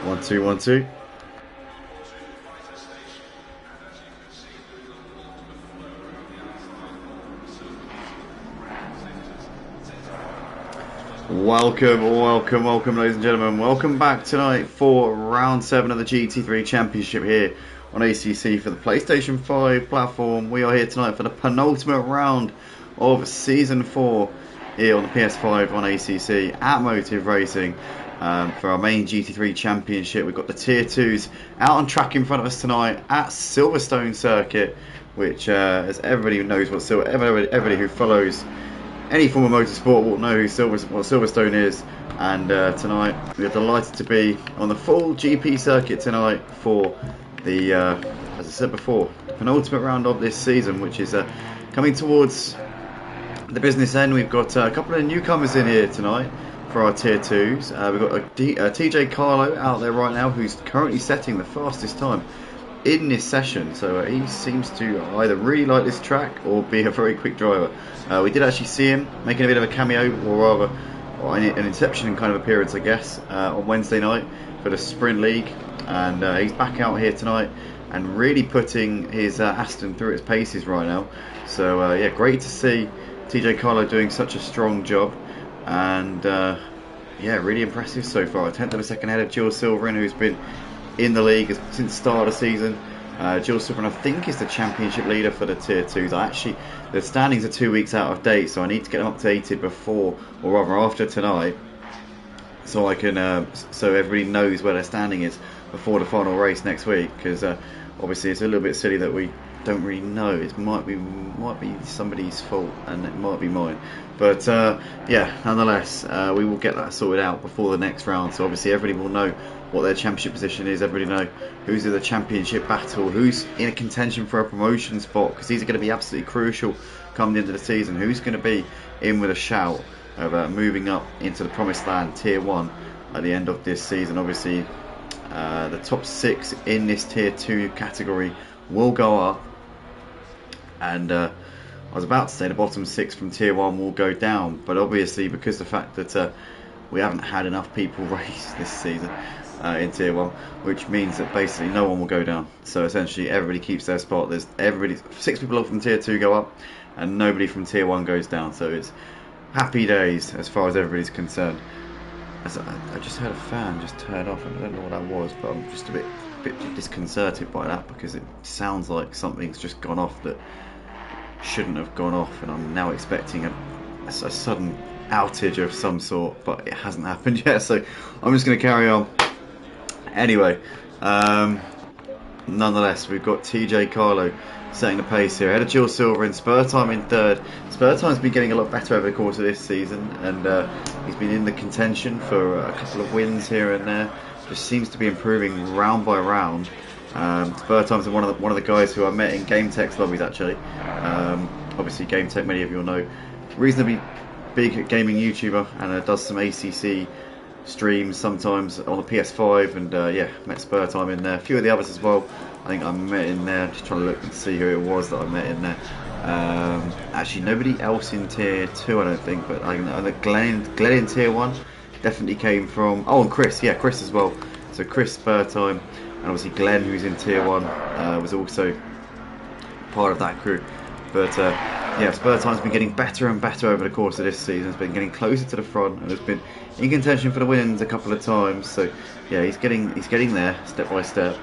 1 2 1 2. Welcome, ladies and gentlemen. Welcome back tonight for round 7 of the GT3 Championship here on ACC for the PlayStation 5 platform. We are here tonight for the penultimate round of Season 4 here on the PS5 on ACC at Motive Racing. For our main GT3 Championship, we've got the Tier 2s out on track in front of us tonight at Silverstone Circuit, which, as everybody knows what everybody who follows any form of motorsport will know what Silverstone is. And tonight we are delighted to be on the full GP circuit tonight for the, as I said before, the penultimate round of this season, which is coming towards the business end. We've got a couple of newcomers in here tonight for our Tier 2s. We've got a TJ Carlo out there right now, who's currently setting the fastest time in this session, so he seems to either really like this track or be a very quick driver. We did actually see him making a bit of a cameo, or rather an Inception kind of appearance, I guess, on Wednesday night for the Sprint League, and he's back out here tonight and really putting his Aston through its paces right now. So yeah, great to see TJ Carlo doing such a strong job, and yeah, really impressive so far. A tenth of a second ahead of Jill Silverin, who's been in the league since the start of the season. Jill Silverin, I think, is the championship leader for the Tier 2s. The standings are 2 weeks out of date, so I need to get them updated before, or rather after tonight, so I can, so everybody knows where their standing is before the final race next week. Because obviously it's a little bit silly that we don't really know. It might be somebody's fault, and it might be mine. But yeah, nonetheless, we will get that sorted out before the next round. So obviously everybody will know what their championship position is. Everybody know who's in the championship battle, who's in a contention for a promotion spot, because these are going to be absolutely crucial come the end of the season. Who's going to be in with a shout of moving up into the promised land, Tier 1, at the end of this season. Obviously, the top 6 in this Tier 2 category will go up, and I was about to say the bottom 6 from Tier 1 will go down, but obviously because the fact that we haven't had enough people race this season in Tier 1, which means that basically no one will go down. So essentially everybody keeps their spot. 6 people from Tier 2 go up, and nobody from Tier 1 goes down. So it's happy days as far as everybody's concerned. I just heard a fan just turn off, and I don't know what that was, but I'm just a bit disconcerted by that, because it sounds like something's just gone off that shouldn't have gone off, and I'm now expecting a sudden outage of some sort, but it hasn't happened yet, so I'm just going to carry on. Anyway, nonetheless, we've got TJ Carlo setting the pace here ahead of Jill Silverin. Spur time in third. Spur time's been getting a lot better over the course of this season, and he's been in the contention for a couple of wins here and there. Just seems to be improving round by round. Spur time's one of the guys who I met in Game Tech's lobbies, actually. Obviously, Game Tech, many of you will know, reasonably big gaming YouTuber, and does some ACC streams sometimes on the PS5, and yeah, met Spur time in there. A few of the others as well. I think I met in there. Just trying to look and see who it was that I met in there. Actually, nobody else in Tier 2, I don't think, but I know Glenn in Tier 1 definitely came from. Oh, and Chris, yeah, Chris as well. So Chris, Spur time, and obviously Glenn, who's in Tier 1, was also part of that crew. But yeah, Spur time's been getting better and better over the course of this season. It's been getting closer to the front, and has been in contention for the wins a couple of times. So yeah, he's getting there step by step.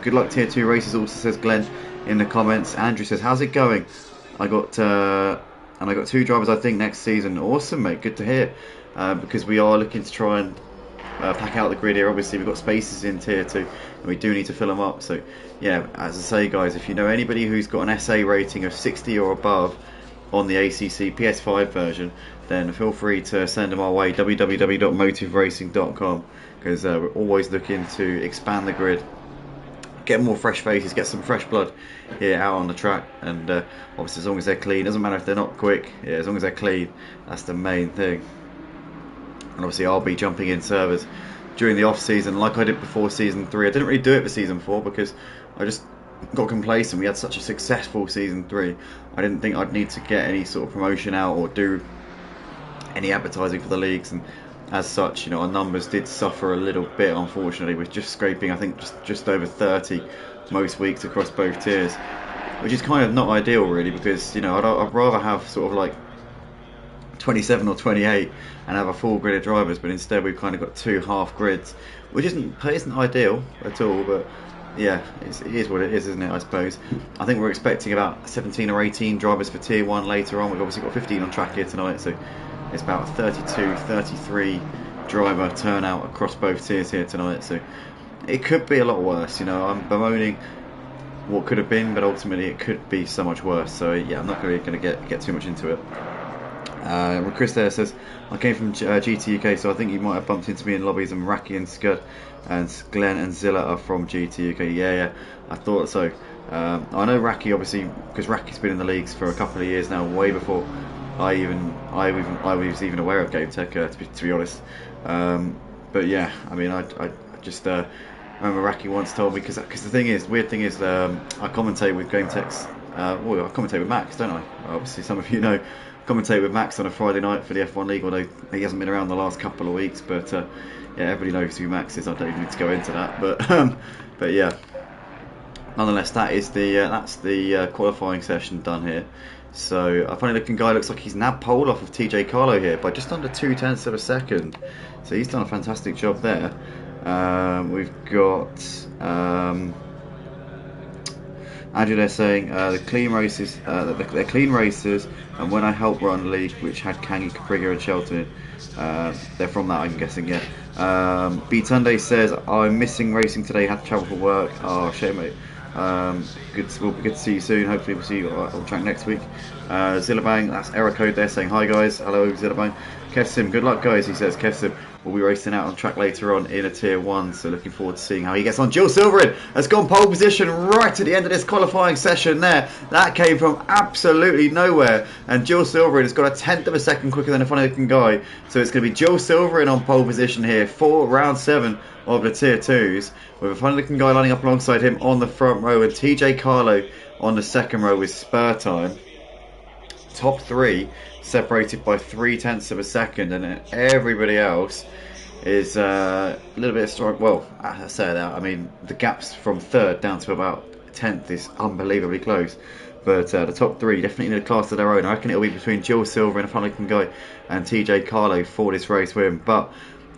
Good luck Tier 2 races, also says Glenn in the comments. Andrew says, how's it going? I got 2 drivers, I think, next season. Awesome, mate. Good to hear. Because we are looking to try and pack out the grid here. Obviously, we've got spaces in Tier 2, and we do need to fill them up. So yeah, as I say, guys, if you know anybody who's got an SA rating of 60 or above on the ACC PS5 version, then feel free to send them our way, www.motiveracing.com, because we're always looking to expand the grid, get more fresh faces, get some fresh blood here out on the track. And obviously, as long as they're clean, doesn't matter if they're not quick, yeah, as long as they're clean, that's the main thing. And obviously I'll be jumping in servers during the off season like I did before Season 3. I didn't really do it for Season 4 because I just got complacent. We had such a successful Season 3. I didn't think I'd need to get any sort of promotion out or do any advertising for the leagues, and as such, you know, our numbers did suffer a little bit, unfortunately, with just scraping, I think, just over 30 most weeks across both tiers, which is kind of not ideal, really, because, you know, I'd rather have sort of like 27 or 28 and have a full grid of drivers, but instead we've kind of got 2 half grids, which isn't ideal at all, but yeah, it is what it is, isn't it, I suppose. I think we're expecting about 17 or 18 drivers for tier 1 later on. We've obviously got 15 on track here tonight, so it's about 32, 33 driver turnout across both tiers here tonight, so it could be a lot worse. You know, I'm bemoaning what could have been, but ultimately it could be so much worse, so yeah, I'm not really going to get too much into it. Chris there says, I came from GT UK, so I think you might have bumped into me in lobbies, and Raki and Scud and Glenn and Zilla are from GT UK. Yeah, I thought so. I know Raki, obviously, because Raki's been in the leagues for a couple of years now, way before I was even aware of Game Tech, to be honest. But yeah, I mean, I just remember Raki once told me, because the weird thing is, I commentate with Game Tech's, I commentate with Max, don't I? Obviously, some of you know, commentate with Max on a Friday night for the F1 League, although he hasn't been around the last couple of weeks, but yeah, everybody knows who Max is. I don't even need to go into that, but yeah, nonetheless, that's the qualifying session done here. So a funny looking guy, looks like he's nabbed pole off of TJ Carlo here by just under 0.2 of a second, so he's done a fantastic job there. We've got Andrew there saying the clean races, they're clean races, and when I helped run the league, which had Kangi, Capriga and Shelton, they're from that, I'm guessing, yeah. B Tunde says, I'm missing racing today, had to travel for work. Oh, shame, mate. We'll be good to see you soon. Hopefully we'll see you on track next week. Zillabang, that's error code there saying hi guys. Hello Zillabang. Kevsim, good luck guys, he says. Kevsim will be racing out on track later on in a tier 1, so looking forward to seeing how he gets on. Jill Silverin has gone pole position right at the end of this qualifying session there. That came from absolutely nowhere, and Jill Silverin has got a 1/10 of a second quicker than a funny looking guy, so it's going to be Jill Silverin on pole position here for round 7 of the tier 2s, with a funny looking guy lining up alongside him on the front row, and TJ Carlo on the second row with spur time. Top 3 separated by 0.3 of a second, and then everybody else is a little bit strong. Well, I say that, I mean, the gaps from 3rd down to about 10th is unbelievably close, but the top 3 definitely in a class of their own. I reckon it'll be between Jill Silver and a funny looking guy and TJ Carlo for this race win, but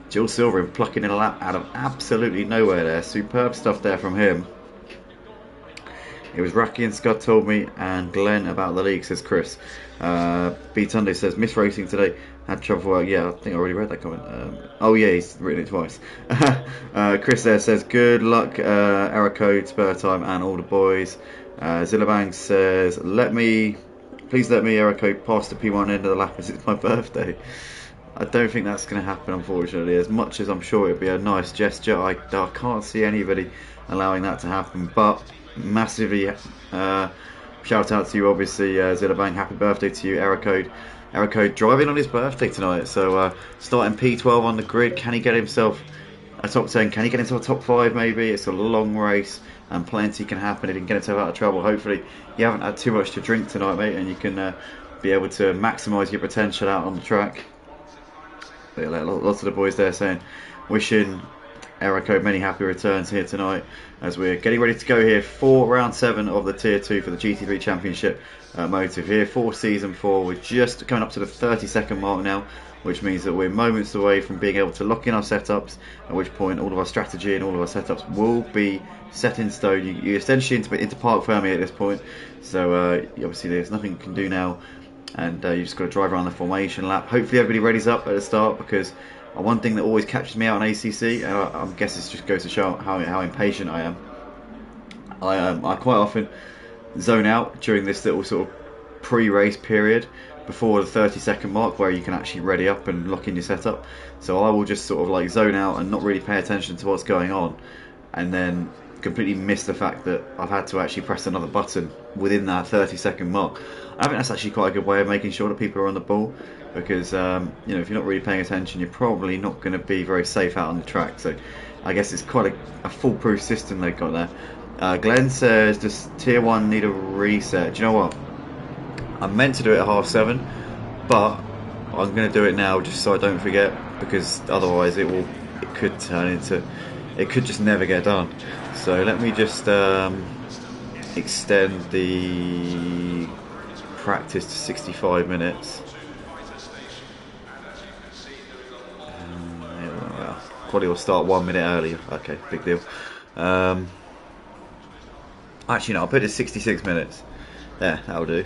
Jill Silver plucking in a lap out of absolutely nowhere there. Superb stuff there from him. It was Raki and Scott told me, and Glenn about the league, says Chris. B Tunde says, miss racing today, had trouble for work. Yeah, I think I already read that comment. Oh yeah, he's written it twice. Chris there says, good luck, error code, spur time, and all the boys. Zillabang says, please let me error code past the P1 end of the lap as it's my birthday. I don't think that's going to happen, unfortunately. As much as I'm sure it would be a nice gesture, I can't see anybody allowing that to happen, but massively shout out to you, obviously, Zillabang. Happy birthday to you, error code driving on his birthday tonight, so starting P12 on the grid. Can he get himself a top 10? Can he get into a top 5 maybe? It's a long race and plenty can happen if he can get himself out of trouble. Hopefully you haven't had too much to drink tonight, mate, and you can be able to maximise your potential out on the track. But yeah, lots of the boys there saying, wishing error code many happy returns here tonight as we're getting ready to go here for round 7 of the tier 2 for the GT3 Championship motive here for season 4. We're just coming up to the 30-second mark now, which means that we're moments away from being able to lock in our setups, at which point all of our strategy and all of our setups will be set in stone. You're essentially into park firmly at this point, so obviously there's nothing you can do now, and you just got to drive around the formation lap. Hopefully everybody readies up at the start, because one thing that always catches me out on ACC, and I guess it just goes to show how impatient I am. I quite often zone out during this little sort of pre-race period before the 30-second mark, where you can actually ready up and lock in your setup. So I will just sort of like zone out and not really pay attention to what's going on, and then completely miss the fact that I've had to actually press another button within that 30-second mark. I think that's actually quite a good way of making sure that people are on the ball, because you know, if you're not really paying attention, you're probably not going to be very safe out on the track. So I guess it's quite a foolproof system they've got there. Glenn says, does tier 1 need a reset? Do you know what? I meant to do it at 7:30, but I'm going to do it now just so I don't forget, because otherwise it could turn into, it could just never get done. So let me just extend the practice to 65 minutes. Probably will start 1 minute early. Okay, big deal. Actually, no, I'll put it 66 minutes. There, that'll do.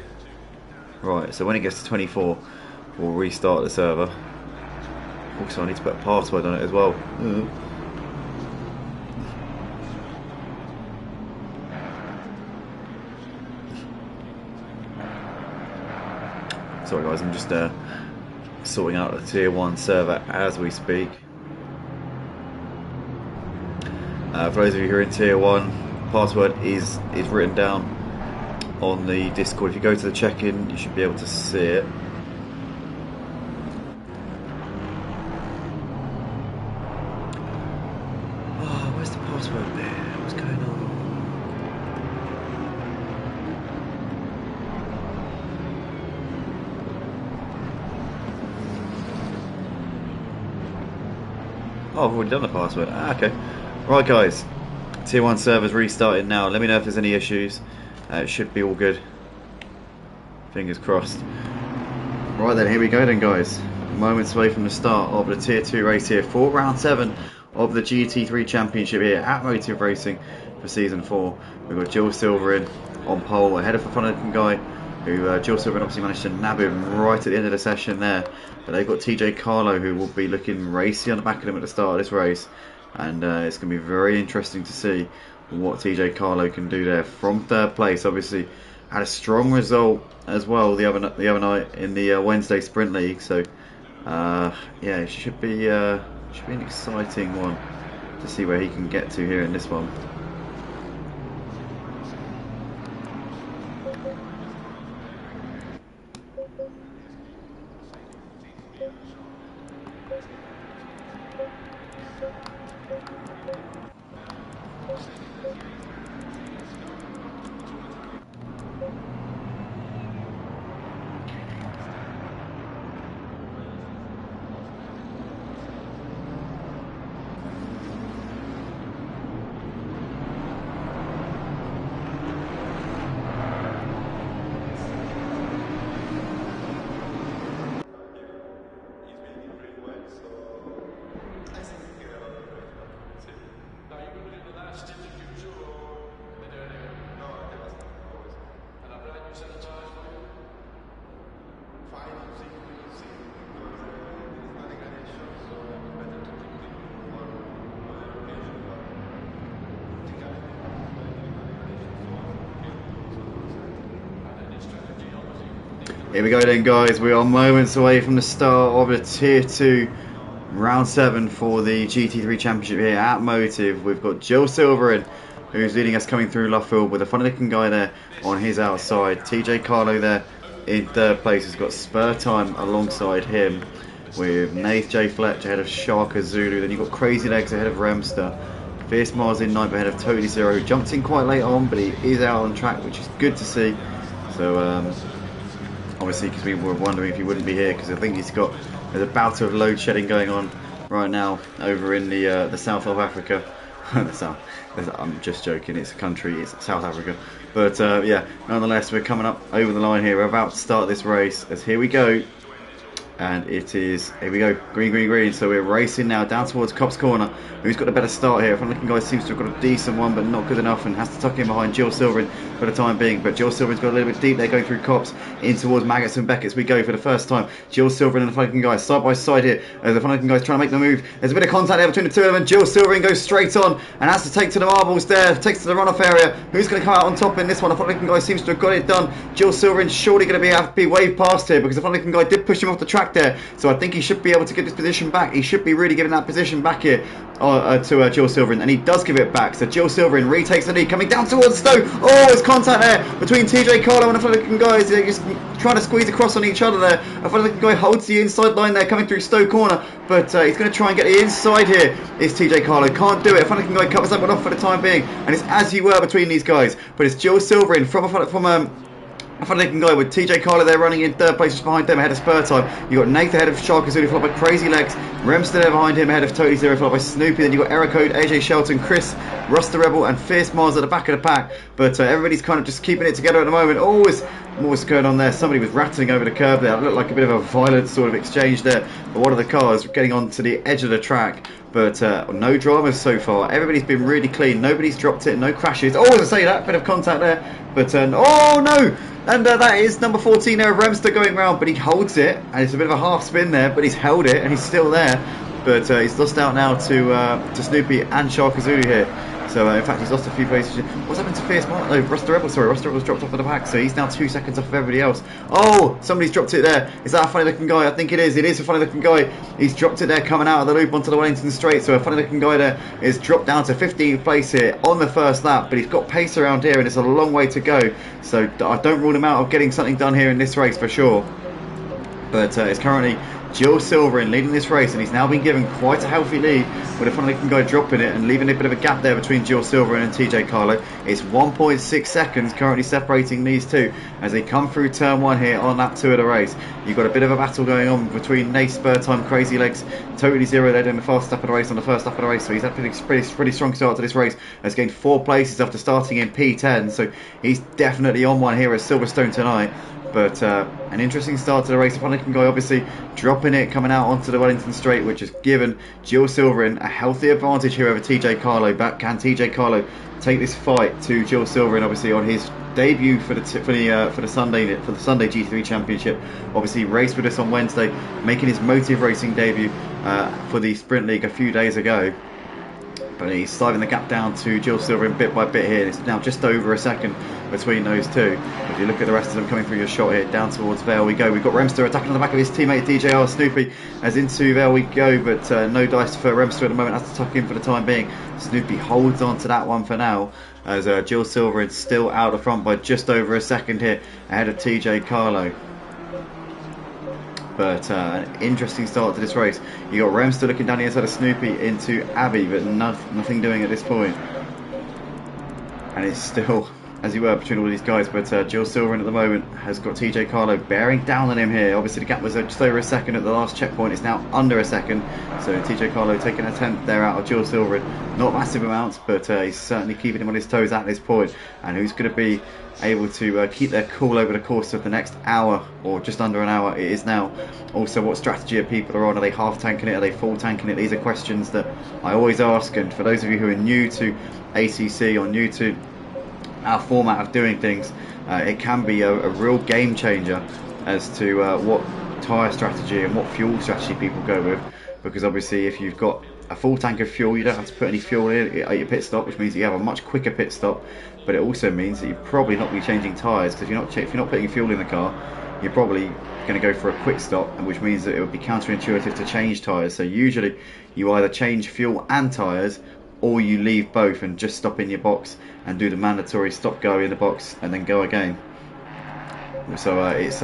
Right, so when it gets to 24, we'll restart the server. Also, I need to put a password on it as well. Sorry guys, I'm just sorting out the tier 1 server as we speak. For those of you who are in tier 1, password is written down on the Discord. If you go to the check-in, you should be able to see it. Oh, where's the password there? What's going on? Oh, I've already done the password. Ah, okay. Right guys, tier 1 server's restarting now. Let me know if there's any issues. It should be all good. Fingers crossed. Right then, here we go then guys. Moments away from the start of the tier 2 race here for round 7 of the GT3 Championship here at Motive Racing for season 4. We've got Jill Silver on pole ahead of the fun-looking guy, who Jill Silver obviously managed to nab him right at the end of the session there. But they've got TJ Carlo, who will be looking racy on the back of them at the start of this race. And it's going to be very interesting to see what TJ Carlo can do there from 3rd place. Obviously had a strong result as well the other night in the Wednesday Sprint League. So yeah, it should be an exciting one to see where he can get to here in this one. Here we go then guys, we are moments away from the start of the tier 2 round 7 for the GT3 Championship here at Motive. We've got Jill Silver who's leading us coming through Luffield with a funny looking guy there on his outside. TJ Carlo there in 3rd place has got spur time alongside him, with Nath J Fletch ahead of Sharka Zulu. Then you've got Crazy Legs ahead of Remster. Fierce Mars in 9th ahead of Totally Zero, who jumped in quite late on, but he is out on track, which is good to see. So obviously, because we were wondering if he wouldn't be here, because I think there's a bout of load shedding going on right now over in the south of Africa. The south. I'm just joking. It's a country. It's South Africa. But yeah, nonetheless, we're coming up over the line here. We're about to start this race. As here we go. And it is, here we go, green, green, green. So we're racing now down towards Cops Corner. Who's got a better start here? Fun looking guy seems to have got a decent one, but not good enough, and has to tuck in behind Jill Silverin for the time being. But Jill Silverin's got a little bit deep there, going through Cops in towards Maggots and Beckett's. We go for the first time. Jill Silverin and the fun looking guy side by side here. As the fun looking guy's trying to make the move. There's a bit of contact there between the two of them. Jill Silverin goes straight on and has to take to the marbles there. Takes to the runoff area. Who's going to come out on top in this one? The fun looking guy seems to have got it done. Jill Silverin's surely going to have to be waved past here, because the fun looking guy did push him off the track there. So I think he should be able to get this position back. He should be really giving that position back here to Jill Silverin, and he does give it back. So Jill Silverin retakes the lead, coming down towards Stowe. Oh, there's contact there between TJ Carlo and the fun-looking guys. They're just trying to squeeze across on each other there. A fun-looking guy holds the inside line there, coming through Stowe corner, but he's going to try and get the inside here. It's TJ Carlo, can't do it. A fun-looking guy covers that one off for the time being, and it's as you were between these guys. But it's Jill Silverin from a funny-looking guy with TJ Carlo there running in third place, just behind them ahead of Spur Time. You got Nathan ahead of Shark Azuli, followed by Crazy Legs. Remster there behind him ahead of Totally Zero, followed by Snoopy. Then you got Eric Code, AJ Shelton, Chris, Russ the Rebel, and Fierce Mars at the back of the pack. But everybody's kind of just keeping it together at the moment. What's going on there? Somebody was rattling over the curb there. It looked like a bit of a violent sort of exchange there. But one of the cars getting onto the edge of the track. But no dramas so far. Everybody's been really clean. Nobody's dropped it. No crashes. Oh, as I say that, bit of contact there. But oh no! And that is number 14 there, Remster going round, but he holds it, and it's a bit of a half spin there, but he's held it, and he's still there. But he's lost out now to Snoopy and Shark Azuli here. So in fact, he's lost a few places. What's happened to Fierce Martin? No, Russ the Rebel. Sorry, Russ the Rebel's dropped off at the back, so he's now 2 seconds off of everybody else. Oh, somebody's dropped it there. Is that a funny-looking guy? I think it is. It is a funny-looking guy. He's dropped it there, coming out of the loop onto the Wellington Straight. So a funny-looking guy there is dropped down to 15th place here on the first lap, but he's got pace around here, and it's a long way to go. So I don't rule him out of getting something done here in this race for sure. But it's currently Jill Silverman leading this race, and he's now been given quite a healthy lead with a funny-looking guy dropping it and leaving a bit of a gap there between Jill Silverman and TJ Carlo. It's 1.6 seconds currently separating these two as they come through turn 1 here on lap 2 of the race. You've got a bit of a battle going on between Nate, Spur Time, Crazy Legs, Totally Zero there doing the fast lap of the race on the first lap of the race. So he's had a pretty strong start to this race. Has gained 4 places after starting in P10, so he's definitely on one here at Silverstone tonight. But an interesting start to the race. A funny-looking guy obviously dropping it, coming out onto the Wellington Straight, which has given Jill Silverman a healthy advantage here over TJ Carlo. But can TJ Carlo take this fight to Jill Silverman, obviously on his debut for the Sunday GT3 Championship? Obviously raced with us on Wednesday, making his motive racing debut for the Sprint League a few days ago. But he's sliding the gap down to Jill Silverman bit by bit here. It's now just over a second between those two. If you look at the rest of them coming through your shot here, down towards Vale we go. We've got Remster attacking on the back of his teammate DJR Snoopy as into Vale we go, but no dice for Remster at the moment. Has to tuck in for the time being. Snoopy holds on to that one for now as Jill Silverman still out the front by just over a second here ahead of TJ Carlo. But an interesting start to this race. You got Remster looking down the inside of Snoopy into Abby, but nothing doing at this point. And it's still, as you were, between all these guys. But Jill Silverman at the moment has got TJ Carlo bearing down on him here. Obviously the gap was just over a second at the last checkpoint. It's now under a second. So TJ Carlo taking a tenth there out of Jill Silverman. Not massive amounts, but he's certainly keeping him on his toes at this point. And who's going to be able to keep their cool over the course of the next hour, or just under an hour it is now. Also, what strategy are people on? Are they half tanking it? Are they full tanking it? These are questions that I always ask, and for those of you who are new to ACC or new to our format of doing things, it can be a real game changer as to what tyre strategy and what fuel strategy people go with. Because obviously if you've got a full tank of fuel, you don't have to put any fuel in at your pit stop, which means you have a much quicker pit stop. But it also means that you're probably not going to be changing tyres, because if you're not putting fuel in the car, you're probably going to go for a quick stop, which means that it would be counterintuitive to change tyres. So usually you either change fuel and tyres, or you leave both and just stop in your box and do the mandatory stop go in the box and then go again. So it's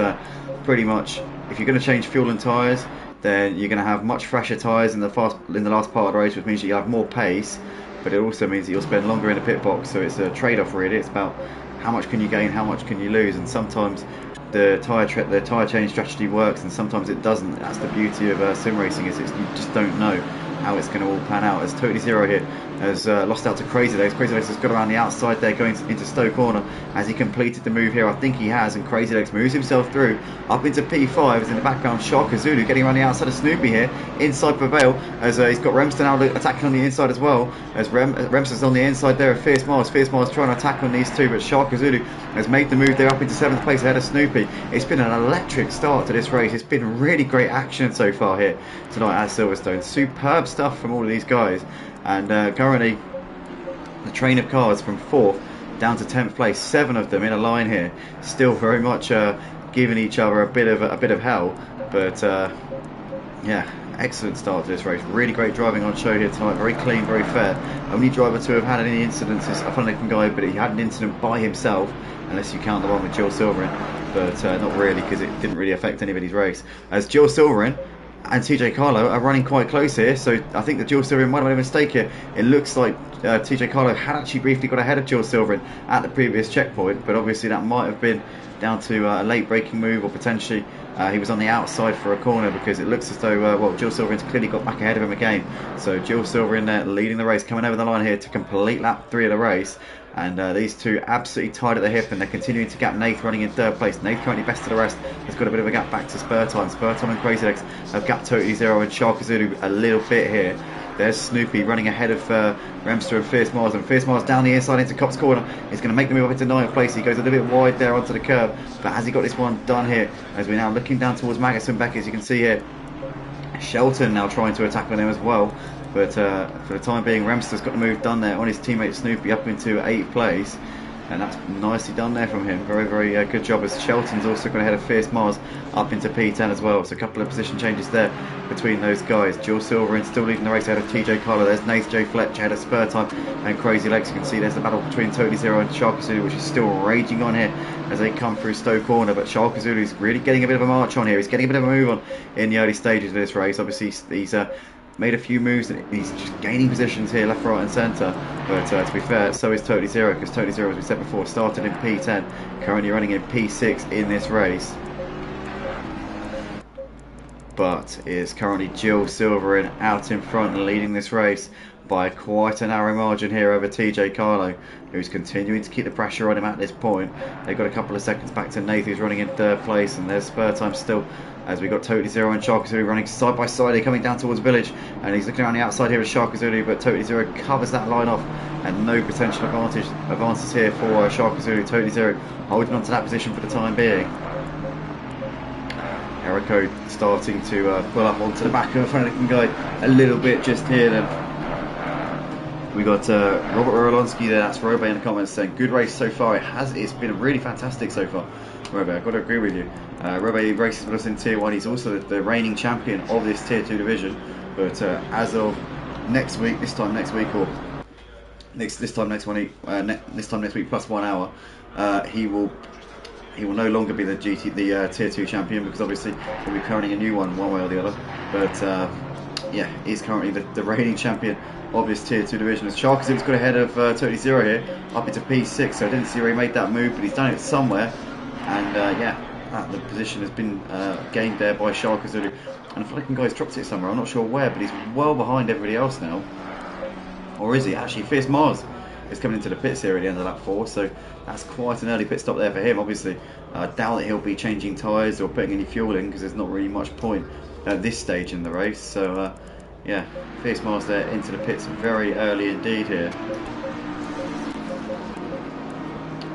pretty much, if you're going to change fuel and tyres, then you're going to have much fresher tyres in the last part of the race, which means you have more pace, but it also means that you'll spend longer in the pit box. So it's a trade-off really. It's about how much can you gain, how much can you lose, and sometimes the tyre change strategy works and sometimes it doesn't. That's the beauty of sim racing, is you just don't know how it's going to all pan out. As Totally Zero here has lost out to Crazy Legs. Crazy Legs has got around the outside there going into Stowe Corner. Has he completed the move here? I think he has, and Crazy Legs moves himself through up into P5. As in the background, Shark Azulu getting around the outside of Snoopy here inside for Vale, as he's got Remster now attacking on the inside as well, as Remster's on the inside there of Fierce Mars. Fierce Mars trying to attack on these two, but Shark Azulu has made the move there up into 7th place ahead of Snoopy. It's been an electric start to this race. It's been really great action so far here tonight at Silverstone. Superb stuff from all of these guys. And currently the train of cars from 4th down to 10th place, 7 of them in a line here, still very much giving each other a bit of hell. But yeah, excellent start to this race. Really great driving on show here tonight. Very clean, very fair. Only driver to have had any incidents is a funny-looking guy, but he had an incident by himself, unless you count the one with Jill Silverman. But not really, because it didn't really affect anybody's race. As Jill Silverman and TJ Carlo are running quite close here, so I think that Jill Silverman might have made a mistake here. It looks like TJ Carlo had actually briefly got ahead of Jill Silverman at the previous checkpoint, but obviously that might have been down to a late braking move, or potentially he was on the outside for a corner, because it looks as though well, Jill Silverman's clearly got back ahead of him again. So Jill Silverman there leading the race, coming over the line here to complete lap 3 of the race. And these two absolutely tied at the hip, and they're continuing to gap Nath, running in 3rd place. Nath currently best of the rest, has got a bit of a gap back to Spur Time. Spur Time and Crazy Legs have gapped Totally Zero and Sharka Zulu a little bit here. There's Snoopy running ahead of Remster and Fierce Mars, and Fierce Mars down the inside into Cops Corner. He's going to make the move up into 9th place. He goes a little bit wide there onto the curb, but has he got this one done here? As we're now looking down towards Magus and Beck, as you can see here, Shelton now trying to attack on him as well. But for the time being, Remster's got the move done there on his teammate Snoopy up into 8th place. And that's nicely done there from him. Very, very good job, as Shelton's also going ahead of Fierce Mars up into P10 as well. So a couple of position changes there between those guys. Jill Silverman still leading the race ahead of TJ Carlo. There's Nath J. Fletcher ahead of Spur Time and Crazy Legs. You can see there's the battle between Totally Zero and Sharka Zulu, which is still raging on here as they come through Stowe Corner. But Sharka Zulu's really getting a bit of a march on here. He's getting a bit of a move on in the early stages of this race. Obviously, he's made a few moves, and he's just gaining positions here left, right and centre. But to be fair, so is Totally Zero, because Totally Zero, as we said before, started in P10, currently running in P6 in this race. But is currently Jill Silverman out in front and leading this race by quite a narrow margin here over TJ Carlo, who's continuing to keep the pressure on him at this point. They've got a couple of seconds back to Nath, who's running in 3rd place, and there's Spur Time still, as we've got Totally Zero and Sharka Zulu running side by side. They're coming down towards Village, and he's looking around the outside here at Sharka Zulu, but Totally Zero covers that line off, and no potential advances here for Sharka Zulu. Totally Zero holding on to that position for the time being. Erico starting to pull up onto the back of the front guy a little bit just here then. We got Robert Orlonsky there, that's Robe in the comments saying, good race so far. It's been really fantastic so far. Robe, I've got to agree with you. Robe races with us in Tier 1. He's also the reigning champion of this Tier 2 division. But as of this time next week plus 1 hour, he will no longer be the Tier 2 champion, because obviously he'll be crowning a new one way or the other. But yeah, he's currently the reigning champion of this Tier 2 division. As Sharka Zulu's got ahead of Totally Zero here, up into P6, so I didn't see where he made that move, but he's done it somewhere. And yeah, the position has been gained there by Sharka Zulu. And I feel like the guy's dropped it somewhere, I'm not sure where, but he's well behind everybody else now. Or is he? Actually, Fierce Mars is coming into the pits here at the end of lap 4, so that's quite an early pit stop there for him. Obviously, I doubt that he'll be changing tyres or putting any fuel in, because there's not really much point at this stage in the race. So yeah, Fierce Mars there into the pits very early indeed here.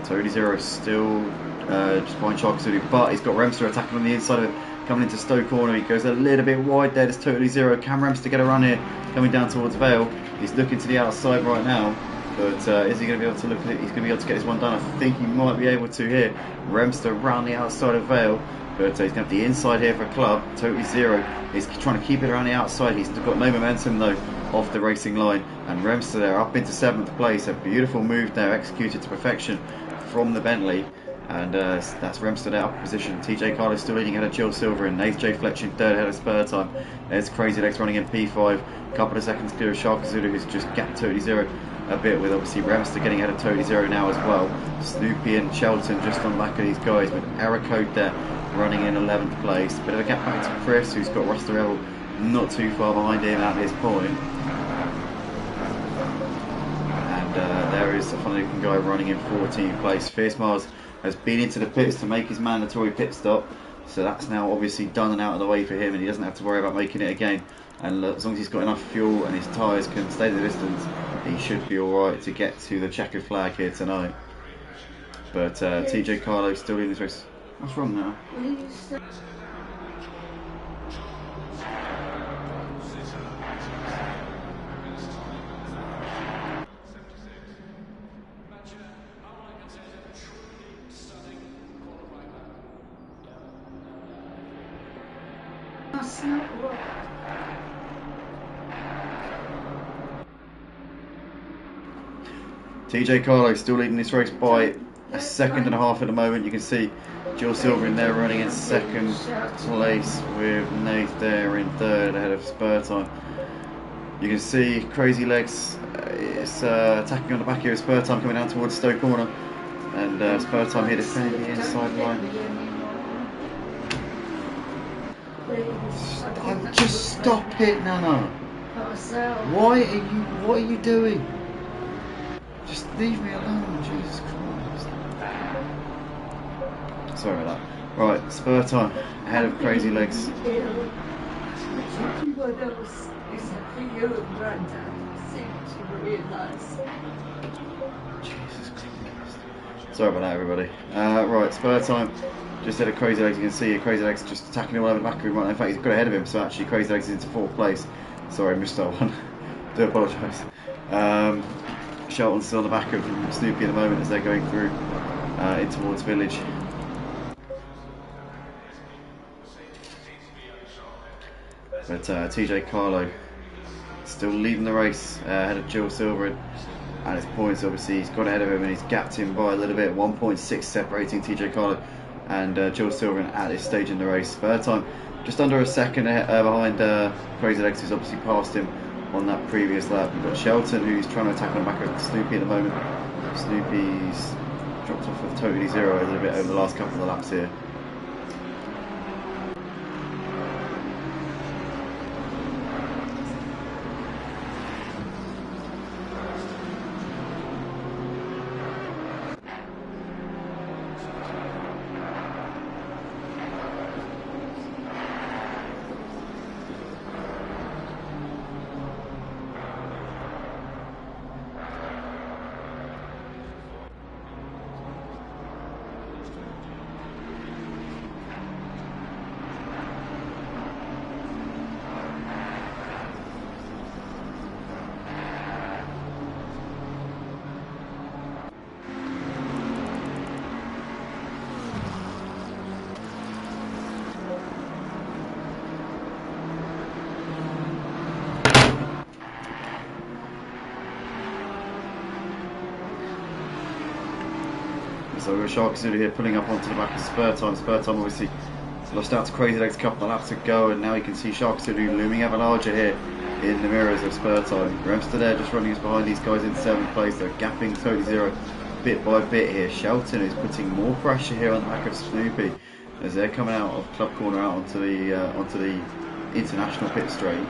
Totally Zero still just behind Sharka Zulu, but he's got Remster attacking on the inside of it, coming into Stowe Corner. He goes a little bit wide there. There's Totally Zero. Can Remster get a run here? Coming down towards Vale. He's looking to the outside right now. But is he going to be able to look at it? He's going to be able to get this one done. I think he might be able to here. Remster round the outside of Vale. But he's going to have the inside here for Club. Totally Zero. He's trying to keep it around the outside. He's got no momentum though off the racing line. And Remster there up into 7th place. A beautiful move there, executed to perfection from the Bentley. And that's Remster there up in position. TJ Carlo still leading ahead of Jill Silver, and Nath J. Fletcher in 3rd ahead of Spur Time. There's Crazy Legs running in P5. A couple of seconds clear of Sharka Zulu, who's just gapped Totally Zero a bit, with obviously Remster getting ahead of Totally Zero now as well. Snoopy and Shelton just on the back of these guys, with Erico there running in 11th place. Bit of a gap back to Chris, who's got Ruster Rebel not too far behind him at this point. And there is a funny looking guy running in 14th place. Fierce Mars has been into the pits to make his mandatory pit stop, so that's now obviously done and out of the way for him, and he doesn't have to worry about making it again. And as long as he's got enough fuel and his tyres can stay the distance, he should be alright to get to the checkered flag here tonight. But TJ Carlo still in this race. What's wrong now? TJ Carlo still leading this race by a second and a half at the moment. You can see Jill Silver in there running in 2nd place, with Nath there in 3rd ahead of Spur Time. You can see Crazy Legs is attacking on the back here. Spur Time coming down towards Stowe corner, and Spur Time here defending the inside line. Just stop it, Nana. What are you doing? Just leave me alone, Jesus Christ. Sorry about that. Right, Spur Time ahead of Crazy Legs. Jesus Christ. Sorry about that, everybody. Right, Spur Time just had a Crazy Legs. You can see Crazy Legs just attacking him all over the back of him. Right, in fact, he's got ahead of him, so actually Crazy Legs is into 4th place. Sorry, I missed that one. Do apologise. Shelton's still on the back of Snoopy at the moment as they're going through in towards Village. But TJ Carlo still leading the race ahead of Jill Silver at his points. Obviously he's got ahead of him and he's gapped him by a little bit, 1.6 separating TJ Carlo and Jill Silver at this stage in the race. Spur Time just under a second behind Crazy Legs, who's obviously passed him on that previous lap. We've got Shelton who's trying to attack on the back of Snoopy at the moment. Snoopy's dropped off of totally zero a little bit over the last couple of laps here. So we've got Shark Zulu here pulling up onto the back of Spur Time. Spur Time obviously lost out to Crazy Legs a couple of laps ago, and now you can see Shark Zulu looming ever larger here in the mirrors of Spur Time. Remster there just running us behind these guys in 7th place. They're gapping totally zero bit by bit here. Shelton is putting more pressure here on the back of Snoopy as they're coming out of Club Corner out onto the international pit straight.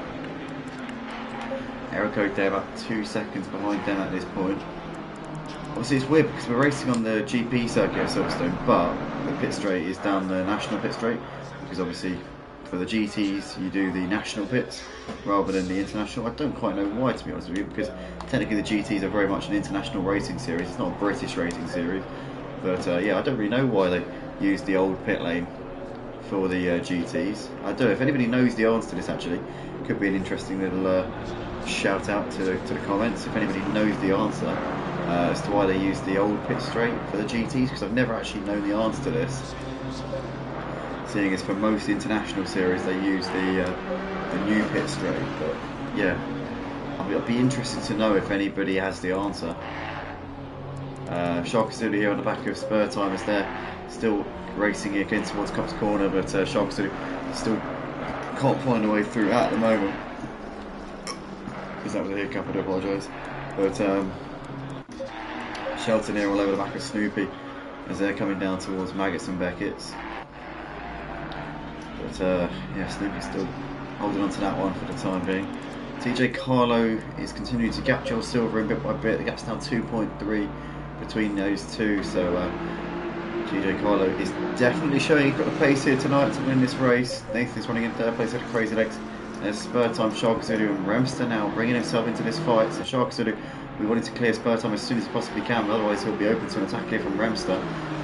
Erico there about 2 seconds behind them at this point. Obviously it's weird because we're racing on the GP circuit at Silverstone, but the pit straight is down the national pit straight, because obviously for the GTs you do the national pits rather than the international. I don't quite know why, to be honest with you, because technically the GTs are very much an international racing series. It's not a British racing series, but yeah, I don't really know why they use the old pit lane for the GTs. I don't know if anybody knows the answer to this. Actually, could be an interesting little shout out to the comments if anybody knows the answer as to why they use the old pit straight for the GTs, because I've never actually known the answer to this. Seeing as for most international series they use the new pit straight, but yeah, I'll be interested to know if anybody has the answer. Shark Zulu here on the back of Spur Time as they're still racing again towards Cops Corner, but Shark Zulu still can't find a way through at the moment. Because that was a hiccup, I do apologise. But Shelton here all over the back of Snoopy as they're coming down towards Maggots and Beckett's. But yeah, Snoopy's still holding on to that one for the time being. TJ Carlo is continuing to gap Joel Silver in bit by bit. The gap's now 2.3 between those two, so TJ Carlo is definitely showing he's got the pace here tonight to win this race. Nathan's running in 3rd place at Crazy Legs. There's Spur Time, Shark Zulu and Remster now bringing himself into this fight. So Shark Zulu, we wanted to clear Spur Time as soon as possibly can, but otherwise he'll be open to an attack here from Remster.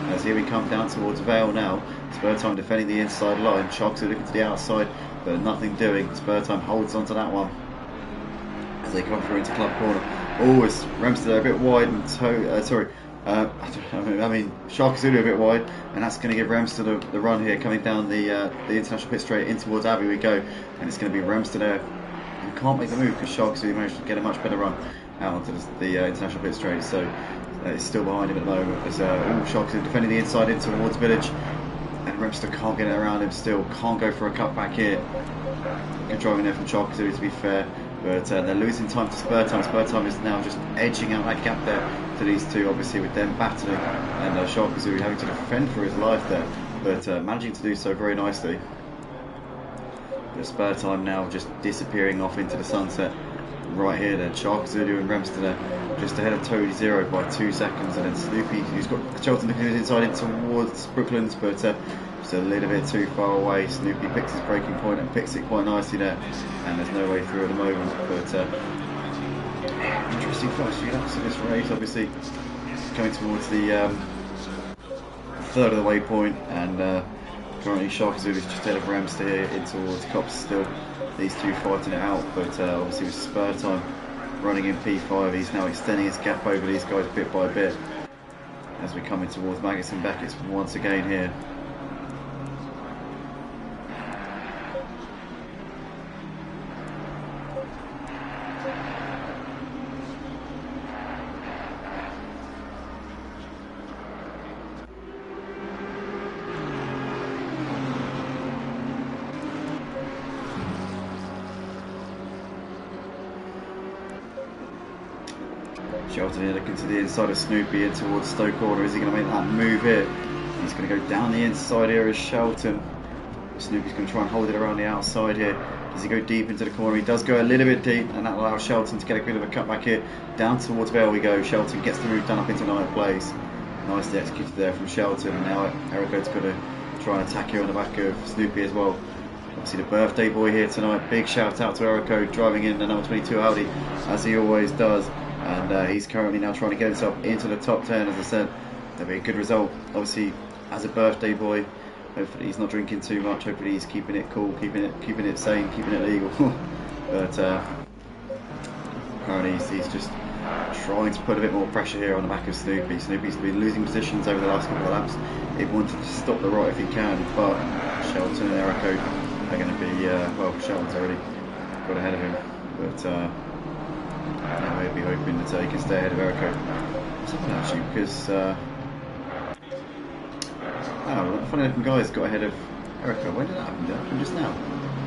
As here we come down towards Vale now. Spur Time defending the inside line. Shark Zulu looking to the outside, but nothing doing. Spur Time holds onto that one as they come through into Club Corner. Oh, it's Remster there a bit wide and Shark Zulu a bit wide, and that's going to give Remster the run here coming down the international pit straight in towards Abbey we go, and it's going to be Remster there who can't make the move because Shark Zulu managed to get a much better run out onto the international pit straight, so it's still behind him at the moment as Shark Zulu defending the inside in towards Village, and Remster can't get it around him still, can't go for a cut back here. Good driving there from Shark Zulu to be fair, but they're losing time to spur time. Spur time is now just edging out that gap there to these two, obviously with them battling, and Sharkazoo having to defend for his life there, but managing to do so very nicely. The spur time now just disappearing off into the sunset right here then. Sharkazoo and Remster just ahead of Totally Zero by 2 seconds, and then Snoopy, who's got Shelton looking inside in towards Brooklands, but just a little bit too far away. Snoopy picks his braking point and picks it quite nicely there, and there's no way through at the moment, but interesting first few laps of this race, obviously coming towards the third of the waypoint, and currently Sharkazoo is just ahead of Remster here in towards Cops still. These two fighting it out, but obviously with spur time running in P5, he's now extending his gap over these guys bit by bit as we're coming towards Maggotts and Beckett's once again here. Shelton here looking to the inside of Snoopy in towards Stoke Corner. Is he going to make that move here? He's going to go down the inside here as Shelton. Snoopy's going to try and hold it around the outside here. Does he go deep into the corner? He does go a little bit deep, and that allows Shelton to get a bit of a cutback here. Down towards Vale we go. Shelton gets the move done up into 9th place. Nicely executed there from Shelton. And now Erico's going to try and attack here on the back of Snoopy as well. Obviously the birthday boy here tonight. Big shout out to Erico driving in the number 22 Audi as he always does. And he's currently now trying to get himself into the top 10. As I said, that'll be a good result. Obviously, as a birthday boy, hopefully he's not drinking too much. Hopefully he's keeping it cool, keeping it sane, keeping it legal. But currently he's just trying to put a bit more pressure here on the back of Snoopy. Snoopy's been losing positions over the last couple of laps. He wanted to stop the right if he can, but Shelton and Erico are going to be well, Shelton's already got ahead of him, but. Now he'll be hoping that he can stay ahead of Erico. Something actually, because funny looking guys got ahead of Erico. When did that happen? Did it happen just now?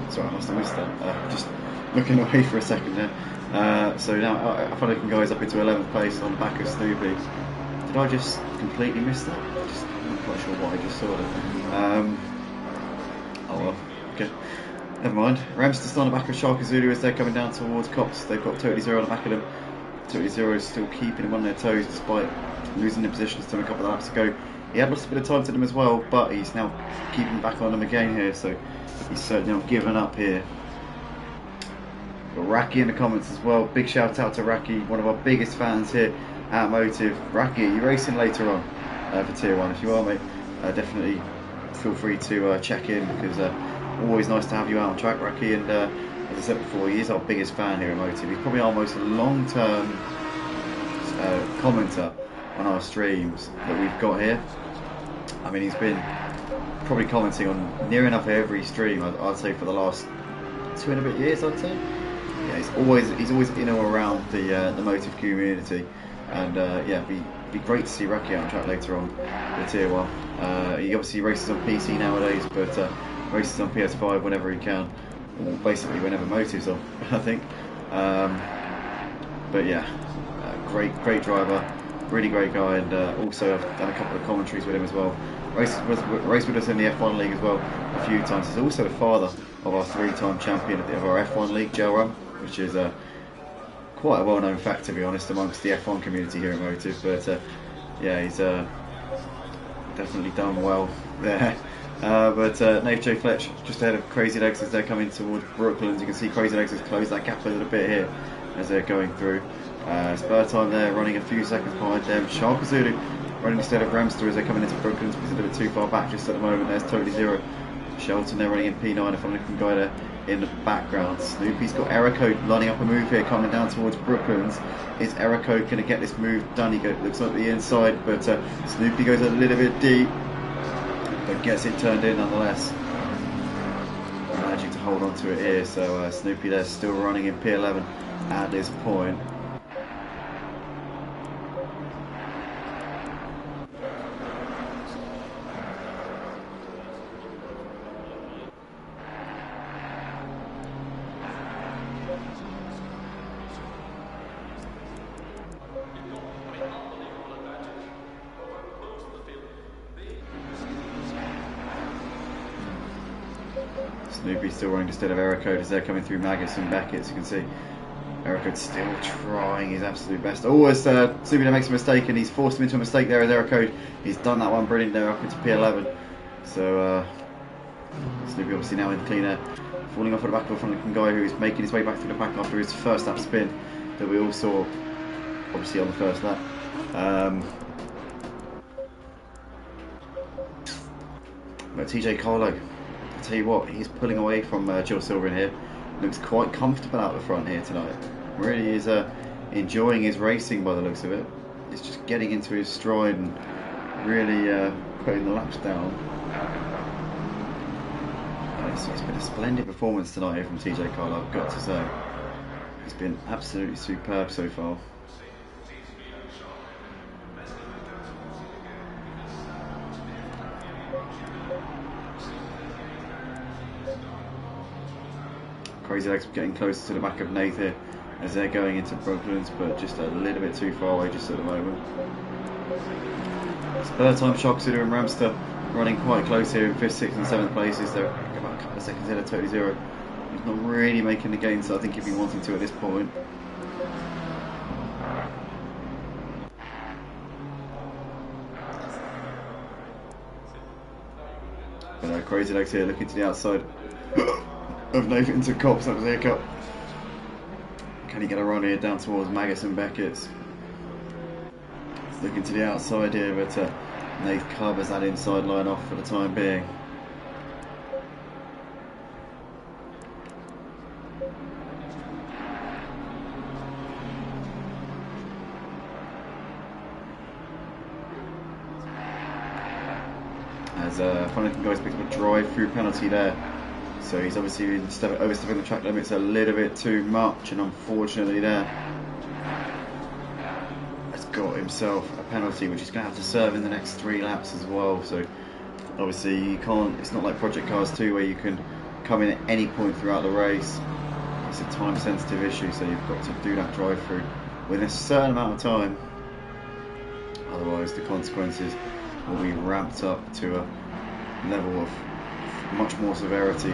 Sorry, I must have missed that. Just looking away for a second there. So now funny looking guys up into 11th place on the back of Snoopy. Did I just completely miss that? I'm not quite sure what I just saw there. Oh well, okay. Never mind. Remster still on the back of Sharkazoo as they're coming down towards Cops. They've got Totally Zero on the back of them. Totally Zero is still keeping them on their toes despite losing their positions to them a couple of laps ago. He had lost a bit of time to them as well, but he's now keeping back on them again here, so he's certainly not giving up here. Got Raki in the comments as well. Big shout out to Raki, one of our biggest fans here at Motive. Raki, are you racing later on for Tier 1? If you are, mate, definitely feel free to check in, because always nice to have you out on track, Raki, and as I said before, he is our biggest fan here at Motive. He's probably our most long-term commenter on our streams that we've got here. I mean, he's been probably commenting on near enough every stream, I'd say, for the last 2 and a bit years, I'd say. Yeah, he's always in or around the Motive community, and yeah, be great to see Raki out on track later on the Tier 1. He obviously races on PC nowadays, but races on PS5 whenever he can, or basically whenever Motive's on, I think. But yeah, great driver, really great guy, and also I've done a couple of commentaries with him as well. Raced with us in the F1 League as well a few times. He's also the father of our 3-time champion of our F1 League, Joe, which is quite a well-known fact, to be honest, amongst the F1 community here at Motive. But yeah, he's definitely done well there. But Nave J Fletch just ahead of Crazy Legs as they're coming towards Brooklands. You can see Crazy Legs has closed that gap a little bit here as they're going through. Spur time there, running a few seconds behind them. Sharkazoo running instead of Remster as they're coming into Brooklands, because he's a little bit too far back just at the moment. There's Totally Zero. Shelton there running in P9, if I'm looking guy there in the background. Snoopy's got Erico lining up a move here, coming down towards Brooklands. Is Erico going to get this move done? He looks like the inside, but Snoopy goes a little bit deep, but gets it turned in nonetheless. Managing to hold on to it here, so Snoopy there still running in P11 at this point. Snoopy still running instead of Erico as they're coming through Magus and Beckett. As you can see, Erico's still trying his absolute best. Oh, as Snoopy makes a mistake and he's forced him into a mistake there as Erico. He's done that one brilliant there up into P11. So Snoopy obviously now in clean air, falling off at the back of a front-looking guy who's making his way back through the pack after his first lap spin that we all saw obviously on the first lap. But TJ Clegg, I tell you what, he's pulling away from Jill Silver in here. Looks quite comfortable out the front here tonight. Really is enjoying his racing by the looks of it. He's just getting into his stride and really putting the laps down. It's been a splendid performance tonight here from TJ Clegg, I've got to say. He's been absolutely superb so far. Crazy Legs getting closer to the back of Nath here as they're going into Brooklands, but just a little bit too far away just at the moment. Spare time, Shocksuder and Ramster running quite close here in 5th, 6th and 7th places. They're about a couple of seconds ahead of Totally Zero. He's not really making the gains that I think he'd be wanting to at this point. But Crazy Legs here looking to the outside of Nathan into Cops. That was a hiccup. Can he get a run here down towards Magus and Beckett's? Looking to the outside here, but Nath covers that inside line off for the time being. As Funny Guys picks up a drive-through penalty there. So he's obviously overstepping the track limits a little bit too much, and unfortunately there has got himself a penalty which he's going to have to serve in the next 3 laps as well. So obviously you can't, it's not like Project Cars 2 where you can come in at any point throughout the race. It's a time sensitive issue, so you've got to do that drive through within a certain amount of time, otherwise the consequences will be ramped up to a level of much more severity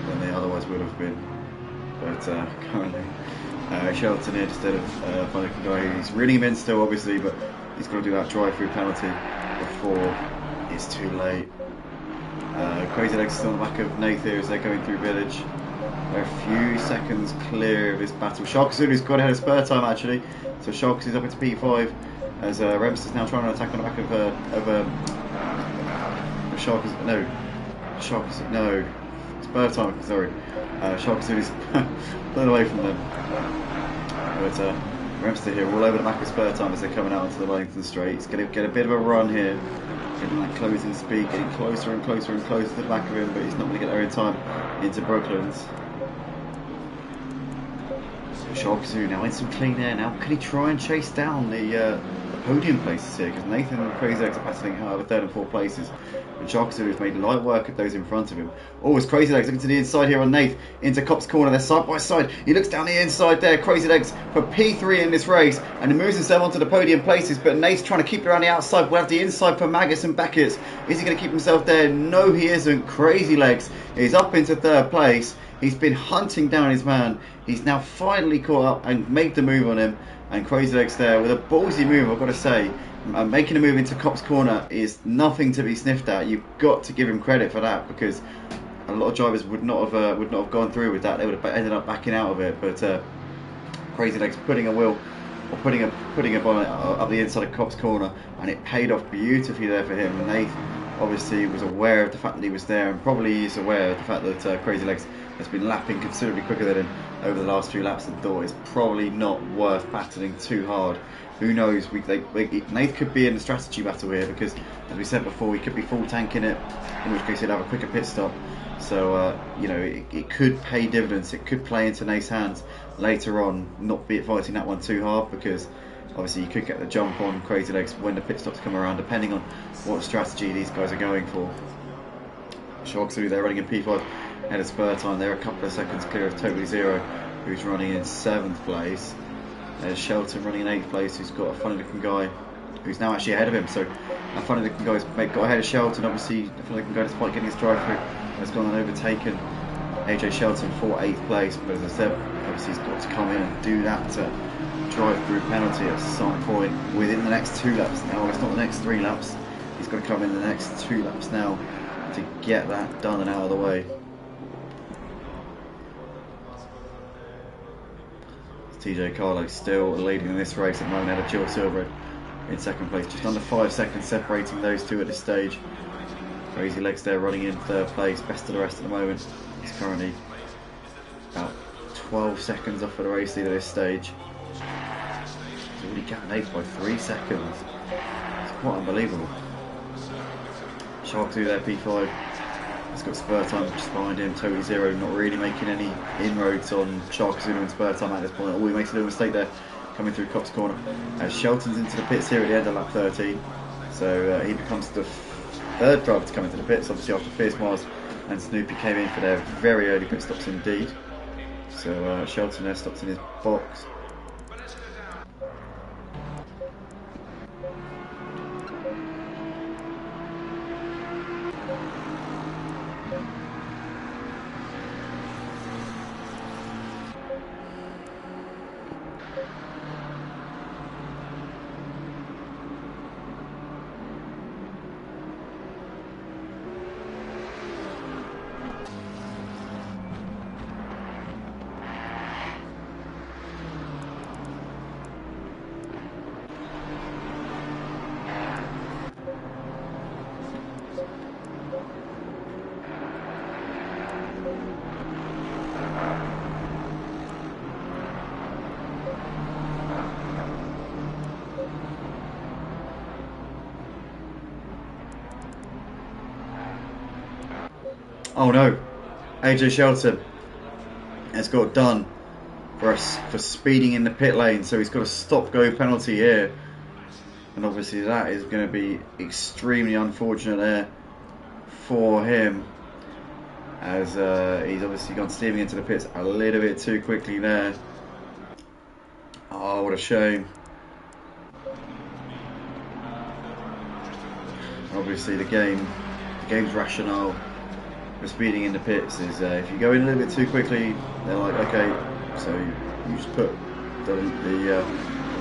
than they otherwise would have been. But currently Shelton here instead of Funny Guy, he's reeling him in still obviously, but he's got to do that drive-through penalty before it's too late. Crazy Legs still on the back of Nath here as they're going through Village. They're a few seconds clear of this battle. Sharksu's got ahead of spare time actually, so Sharks is up into P5 as Rems is now trying to attack on the back of Shark. No, spare time, sorry. Sharksu is blown away from them. But Remster here all over the back of spare time as they're coming out onto the Wellington straight. He's going to get a bit of a run here. Getting that closing speed, getting closer and closer and closer to the back of him, but he's not going to get there in time into Brooklands. Sharksu now in some clean air. Now can he try and chase down the podium places here? Because Nathan and Crazy Legs are battling out of 3rd and 4th places. And Sharksu has made light work of those in front of him. Oh, it's Crazy Legs looking to the inside here on Nath into Cop's corner. They're side by side. He looks down the inside there. Crazy Legs for P3 in this race, and he moves himself onto the podium places. But Nath's trying to keep it around the outside. We'll have the inside for Magus and Beckett. Is he going to keep himself there? No, he isn't. Crazy Legs is up into 3rd place. He's been hunting down his man. He's now finally caught up and made the move on him. And Crazy Legs there with a ballsy move, I've got to say. Making a move into Cop's corner is nothing to be sniffed at. You've got to give him credit for that, because a lot of drivers would not have gone through with that. They would have ended up backing out of it. But Crazy Legs putting a wheel or putting a bonnet up the inside of Cop's corner, and it paid off beautifully there for him. And Nath obviously was aware of the fact that he was there, and probably is aware of the fact that Crazy Legs has been lapping considerably quicker than him over the last few laps, and thought it's probably not worth battling too hard. Who knows? Nath could be in a strategy battle here, because, as we said before, he could be full tanking it, in which case he'd have a quicker pit stop. So, you know, it could pay dividends. It could play into Nath's hands later on, not be fighting that one too hard, because obviously you could get the jump on Crazy Legs when the pit stops come around, depending on what strategy these guys are going for. Sharksu, they're running in P5 ahead of spare time. They're a couple of seconds clear of Totally Zero, who's running in 7th place. There's Shelton running in 8th place, who's got a funny looking guy who's now actually ahead of him. So a funny looking guy's got ahead of Shelton. Obviously, the funny looking guy, despite getting his drive through, has gone and overtaken AJ Shelton for 8th place, but as I said, obviously he's got to come in and do that drive-through penalty at some point within the next 2 laps now. Well, it's not the next 3 laps. He's got to come in the next 2 laps now to get that done and out of the way. TJ Carlo still leading in this race at the moment, out of Jill Silver in 2nd place, just under 5 seconds separating those two at this stage. Crazy Legs there running in 3rd place, best of the rest at the moment. He's currently about 12 seconds off of the race lead at this stage. He's already gapped 8th by 3 seconds. It's quite unbelievable. Shark 2 there, P5. He's got spur time just behind him, totally zero, not really making any inroads on Shark Zulu and spur time at this point. Oh, he makes a little mistake there, coming through Cops Corner. As Shelton's into the pits here at the end of lap 13. So he becomes the 3rd driver to come into the pits, obviously after Fierce Mars and Snoopy came in for their very early pit stops indeed. So Shelton there stops in his box. Oh no, AJ Shelton has got done for speeding in the pit lane, so he's got a stop-go penalty here, and obviously that is going to be extremely unfortunate there for him, as he's obviously gone steaming into the pits a little bit too quickly there. Oh, what a shame. Obviously the game's rationale for speeding in the pits is if you go in a little bit too quickly, they're like, okay, so you just put the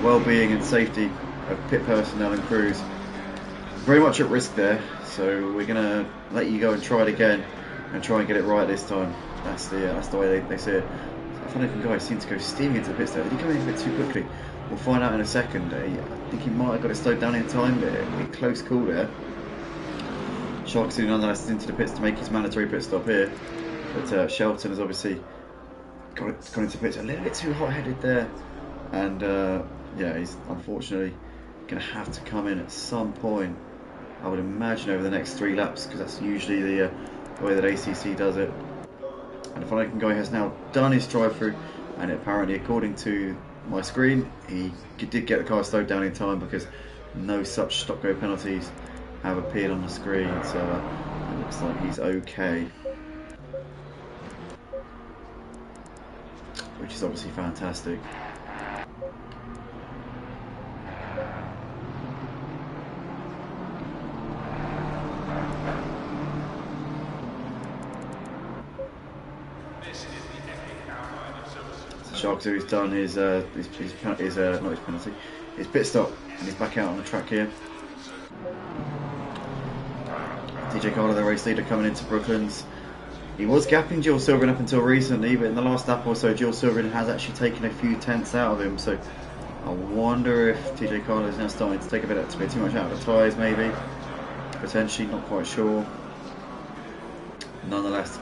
well-being and safety of pit personnel and crews very much at risk there, so we're going to let you go and try it again and try and get it right this time. That's the way they see it. So I find the guy seems to go steaming into the pits there. Did he go in a bit too quickly? We'll find out in a second. I think he might have got it slowed down in time there. A close call there. Sharks nonetheless into the pits to make his mandatory pit stop here, but Shelton has obviously gone into pits a little bit too hot-headed there, and yeah, he's unfortunately going to have to come in at some point, I would imagine over the next 3 laps, because that's usually the way that ACC does it. And the Flanagan guy has now done his drive-through, and apparently according to my screen he did get the car slowed down in time, because no such stop-go penalties have appeared on the screen, so it looks like he's okay, which is obviously fantastic. So Sharks, who's done his pit stop, and he's back out on the track here. TJ Carter, the race leader, coming into Brooklands. He was gapping Jill Silverman up until recently, but in the last lap or so, Jill Silverman has actually taken a few tenths out of him. So I wonder if TJ Carter is now starting to take a bit too much out of the tyres, maybe. Potentially, not quite sure. Nonetheless,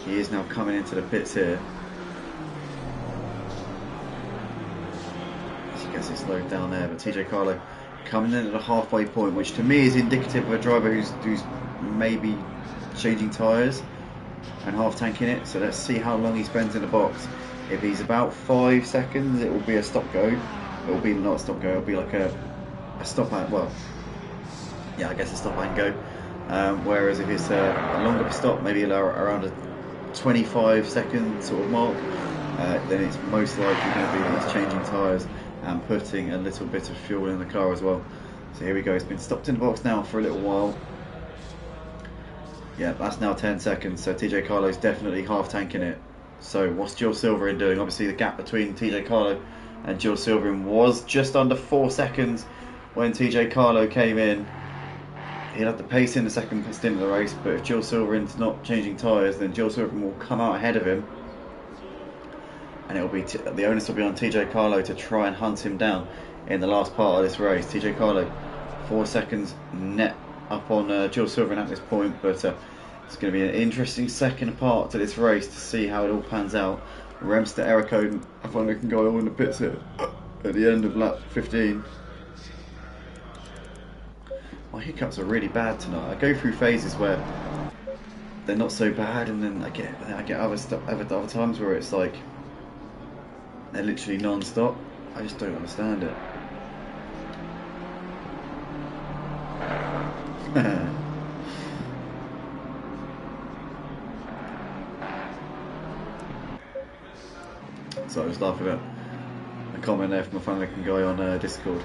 he is now coming into the pits here. As he gets it slowed down there, but TJ Carlo coming in at the halfway point, which to me is indicative of a driver who's maybe changing tyres and half tanking it. So let's see how long he spends in the box. If he's about 5 seconds, it will be a stop go. It will be not a stop go, it will be like a stop and, well, yeah, I guess a stop and go. Whereas if it's a longer stop, maybe around a 25 second sort of mark, then it's most likely going to be that he's changing tyres and putting a little bit of fuel in the car as well. So here we go, he's been stopped in the box now for a little while. Yeah, that's now 10 seconds, so TJ Carlo's definitely half tanking it. So what's Jill Silverine doing? Obviously the gap between TJ Carlo and Jill Silverine was just under 4 seconds when TJ Carlo came in. He'll have the pace in the second stint of the race, but if Jill Silverine's not changing tyres, then Jill Silverine will come out ahead of him. And it'll be the onus will be on TJ Carlo to try and hunt him down in the last part of this race. TJ Carlo, 4 seconds net up on Jill Silverine at this point, but it's going to be an interesting second part to this race to see how it all pans out. Rems to error code. I find we can go all in the pits here at the end of lap 15. My hiccups are really bad tonight. I go through phases where they're not so bad, and then I get other times where it's like they're literally non-stop. I just don't understand it. So I was laughing at a comment there from a fun-looking guy on Discord.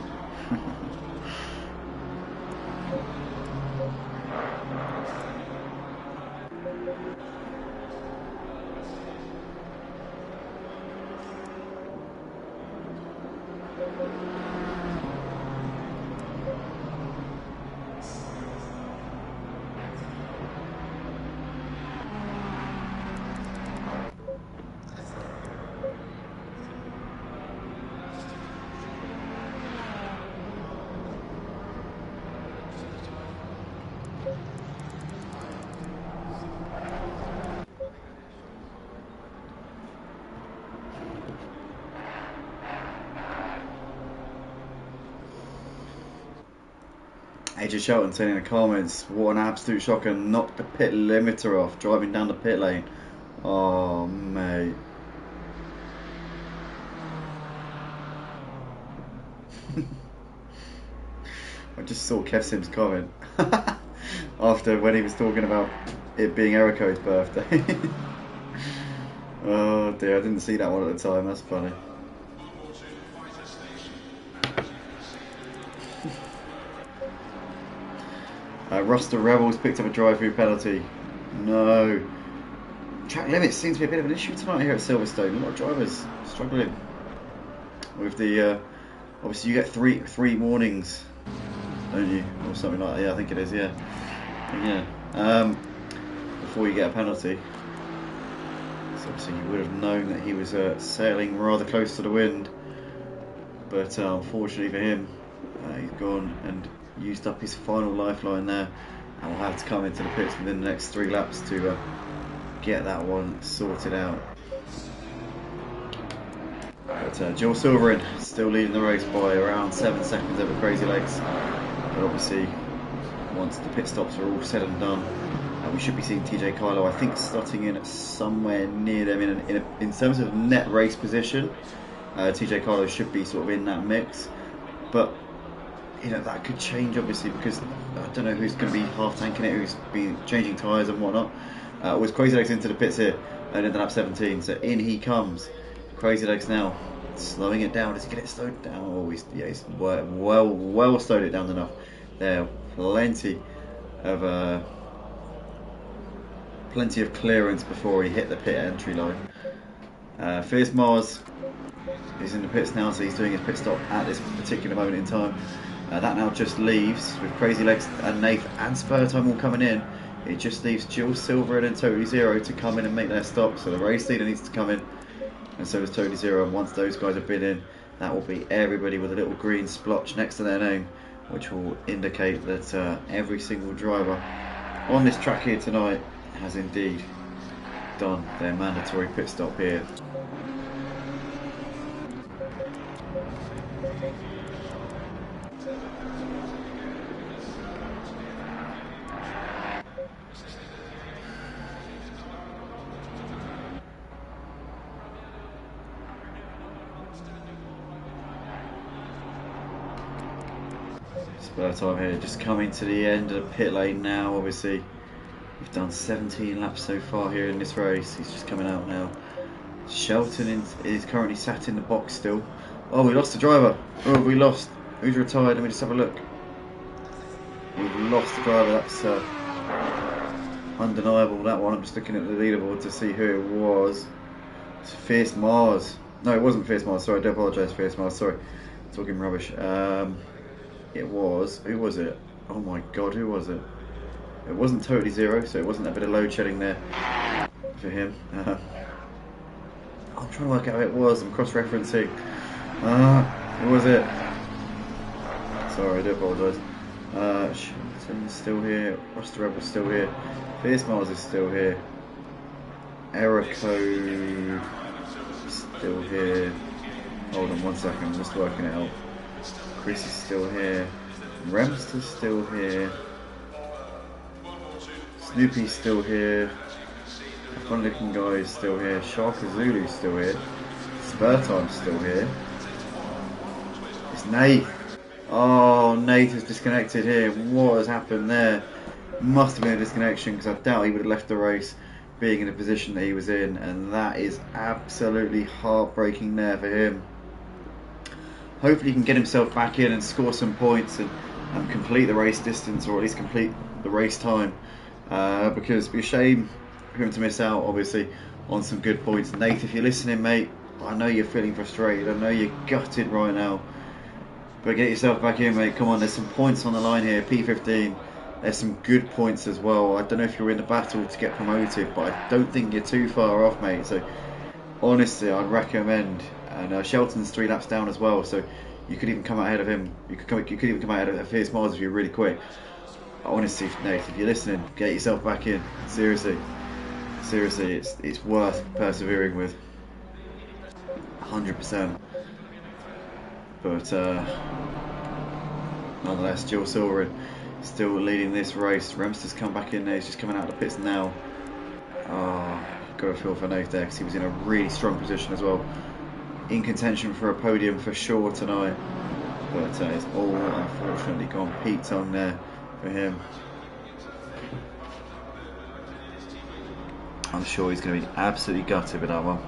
AJ Shelton saying in the comments, what an absolute shocker, knocked the pit limiter off driving down the pit lane. Oh mate. I just saw Kev Sims' comment after when he was talking about it being Erico's birthday. Oh dear, I didn't see that one at the time, that's funny. Ruster Rebels picked up a drive-through penalty. No. Track limits seems to be a bit of an issue tonight here at Silverstone. A lot of drivers struggling with the. Obviously, you get three warnings, don't you, or something like that? Yeah, I think it is. Yeah. Before you get a penalty. So obviously, you would have known that he was sailing rather close to the wind, but unfortunately for him, he's gone and used up his final lifeline there, and will have to come into the pits within the next 3 laps to get that one sorted out. But Jill Silverine still leading the race by around 7 seconds over Crazy Legs, but obviously once the pit stops are all said and done, we should be seeing TJ Carlo, I think, starting in somewhere near them in terms of net race position. TJ Carlo should be sort of in that mix, but you know, that could change obviously, because I don't know who's going to be half tanking it, who's been changing tyres and whatnot. Was Crazy Legs into the pits here and in the lap 17, so in he comes. Crazy Legs now slowing it down. Does he get it slowed down? Oh, he's well slowed it down enough. There, plenty of clearance before he hit the pit entry line. Fierce Mars is in the pits now, so he's doing his pit stop at this particular moment in time. That now just leaves, with Crazy Legs and Nath and Spur Time all coming in, it just leaves Jill Silverine and Totally Zero to come in and make their stop. So the race leader needs to come in, and so does Totally Zero. And once those guys have been in, that will be everybody with a little green splotch next to their name, which will indicate that every single driver on this track here tonight has indeed done their mandatory pit stop here. Spur Time here, just coming to the end of the pit lane now. Obviously, we've done 17 laps so far here in this race. He's just coming out now. Shelton is currently sat in the box still. Oh, we lost the driver. Oh, we lost. Who's retired? Let me just have a look. We've lost the driver. That's undeniable that one. I'm just looking at the leaderboard to see who it was. It's Fierce Mars. No, it wasn't Fierce Mars. Sorry, I do apologise, Fierce Mars. Sorry, talking rubbish. It was. Who was it? Oh my God, who was it? It wasn't Totally Zero, so it wasn't a bit of load shedding there for him. I'm trying to work out who it was. I'm cross-referencing. Who was it? Sorry, I do apologise. Shelton's still here. Rusty Rebel's still here. Fierce Mars is still here. Error Code still here. Hold on 1 second, I'm just working it out. Chris is still here. Remster's still here. Snoopy's still here. Fun looking guy is still here. Sharka Zulu's still here. Spurtime's still here. It's Nate. Oh, Nate is disconnected here. What has happened there? Must have been a disconnection, because I doubt he would have left the race being in the position that he was in, and that is absolutely heartbreaking there for him. Hopefully he can get himself back in and score some points and complete the race distance, or at least complete the race time, because it'd be a shame for him to miss out, obviously, on some good points. Nate, if you're listening, mate, I know you're feeling frustrated, I know you're gutted right now, but get yourself back in, mate. Come on, there's some points on the line here. P15, there's some good points as well. I don't know if you're in the battle to get promoted, but I don't think you're too far off, mate. So honestly, I'd recommend. And Shelton's 3 laps down as well, so you could even come out ahead of him. You could even come out ahead of Fierce Mars if you're really quick. Honestly, Nate, if you're listening, get yourself back in. Seriously, it's worth persevering with. 100%. But nonetheless, Jill Silver still leading this race. Remster's come back in there. He's just coming out of the pits now. Got a feel for Nate there, because he was in a really strong position as well. In contention for a podium for sure tonight. But it's all unfortunately gone Pete's on there for him. I'm sure he's going to be absolutely gutted with that one.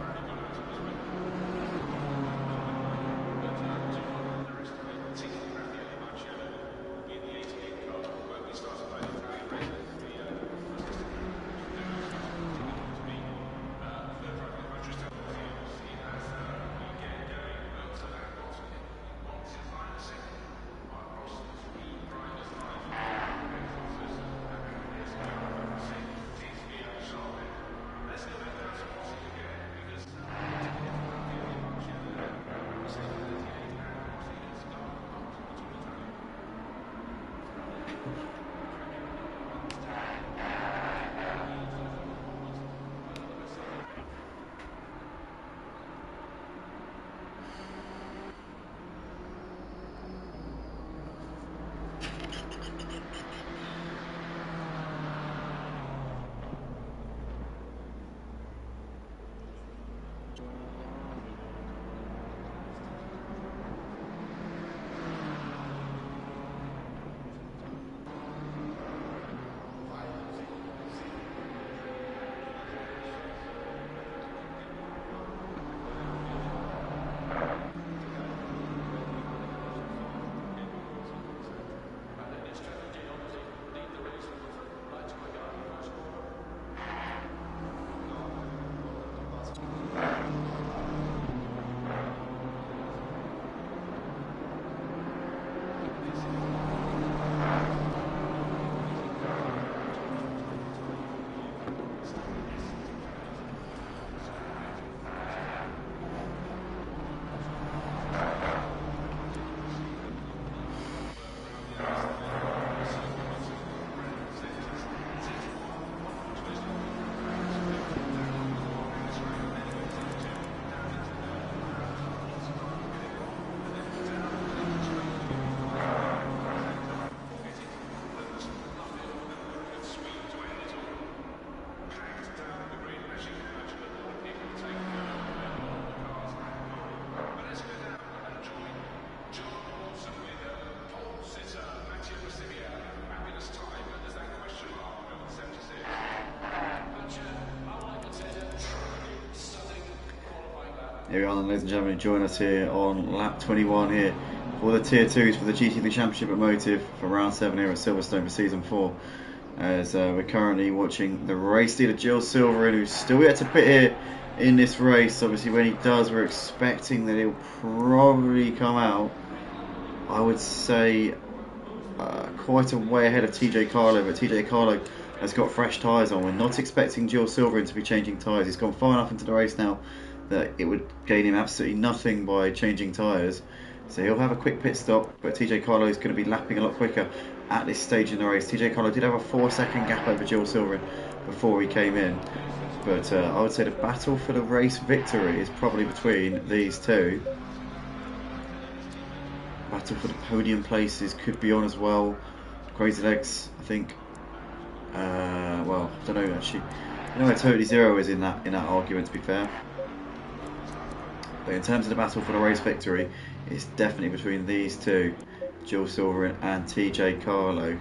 Here we are, ladies and gentlemen, join us here on lap 21 here for the Tier 2s for the GT3 Championship at Motive for round 7 here at Silverstone for Season 4. as we're currently watching the race leader Jill Silverstone, who's still yet to pit here in this race. Obviously, when he does, we're expecting that he'll probably come out, I would say, quite a way ahead of TJ Carlo, but TJ Carlo has got fresh tyres on. We're not expecting Jill Silverstone to be changing tyres. He's gone far enough into the race now that it would gain him absolutely nothing by changing tyres. So he'll have a quick pit stop, but TJ Carlo is going to be lapping a lot quicker at this stage in the race. TJ Carlo did have a 4-second gap over Jill Silverstone before he came in, but I would say the battle for the race victory is probably between these two. Battle for the podium places could be on as well. Crazy Legs, I think. Well, I don't know actually. I don't know where Totally Zero is in that argument, to be fair. But in terms of the battle for the race victory, it's definitely between these two, Jill Silverstone and TJ Carlo.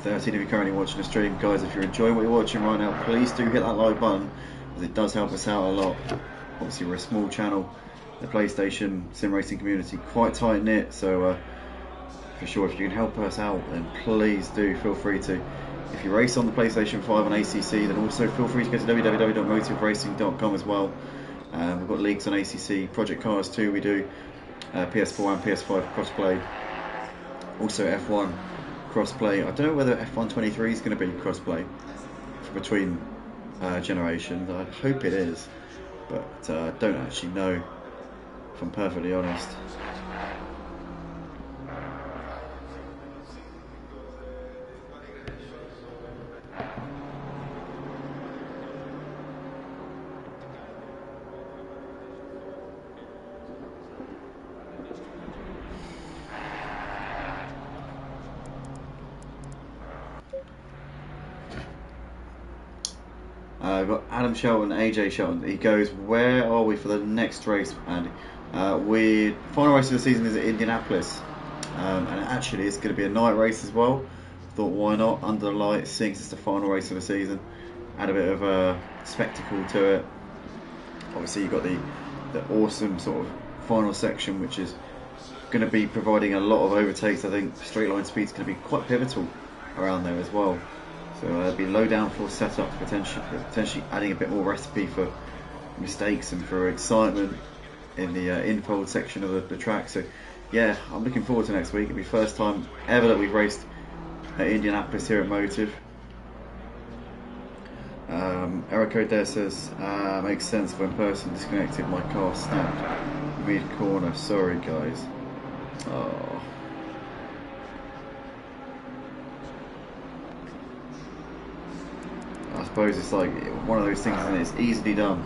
So, if you're currently watching the stream, guys, if you're enjoying what you're watching right now, please do hit that like button, as it does help us out a lot. Obviously, we're a small channel, the PlayStation sim racing community quite tight knit, so for sure, if you can help us out, then please do feel free to. If you race on the PlayStation 5 on ACC, then also feel free to go to www.motiveracing.com as well. We've got leagues on ACC, Project Cars 2 we do, PS4 and PS5 crossplay, also F1 crossplay. I don't know whether F1 23 is going to be crossplay between generations. I hope it is, but I don't actually know, if I'm perfectly honest. I've got Adam Shelton, AJ Shelton. He goes, where are we for the next race, Andy? Final race of the season is at Indianapolis, and actually it's going to be a night race as well. Thought, why not, under the lights, seeing it's the final race of the season, add a bit of a spectacle to it. Obviously you've got the awesome sort of final section, which is going to be providing a lot of overtakes. I think straight line speed is going to be quite pivotal around there as well. So there'll be low downforce setup, potentially adding a bit more recipe for mistakes and for excitement in the infold section of the track. So yeah, I'm looking forward to next week. It'll be the first time ever that we've raced at Indianapolis here at Motive. Eric there says, makes sense, when person disconnected, my car snapped mid-corner. Sorry guys. Oh. I suppose it's like one of those things, and it's easily done.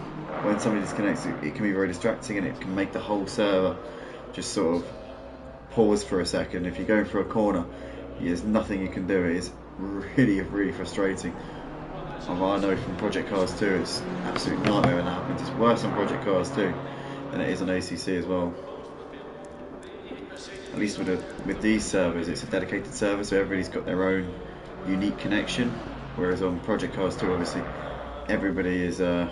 When somebody disconnects, it can be very distracting, and it can make the whole server just sort of pause for a second. If you're going for a corner, there's nothing you can do. It is really, really frustrating. I know from Project Cars 2, it's an absolute nightmare when that happens. It's worse on Project Cars 2 than it is on ACC as well. At least with these servers, it's a dedicated server, so everybody's got their own unique connection. Whereas on Project Cars 2, obviously, everybody is kind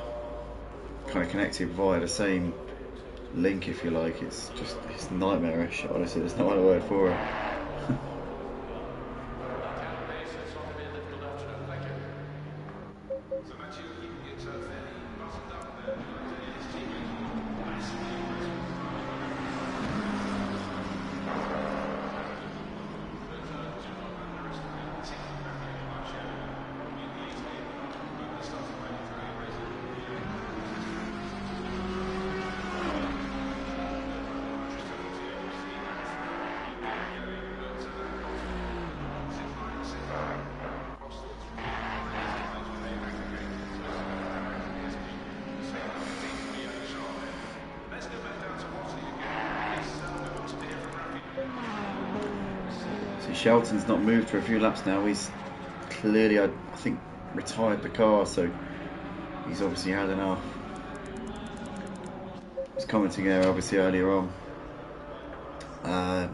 of connected via the same link, if you like. It's nightmarish, honestly. There's no other word for it. Shelton's not moved for a few laps now. He's clearly, I think, retired the car, so he's obviously had enough. I was commenting there obviously earlier on.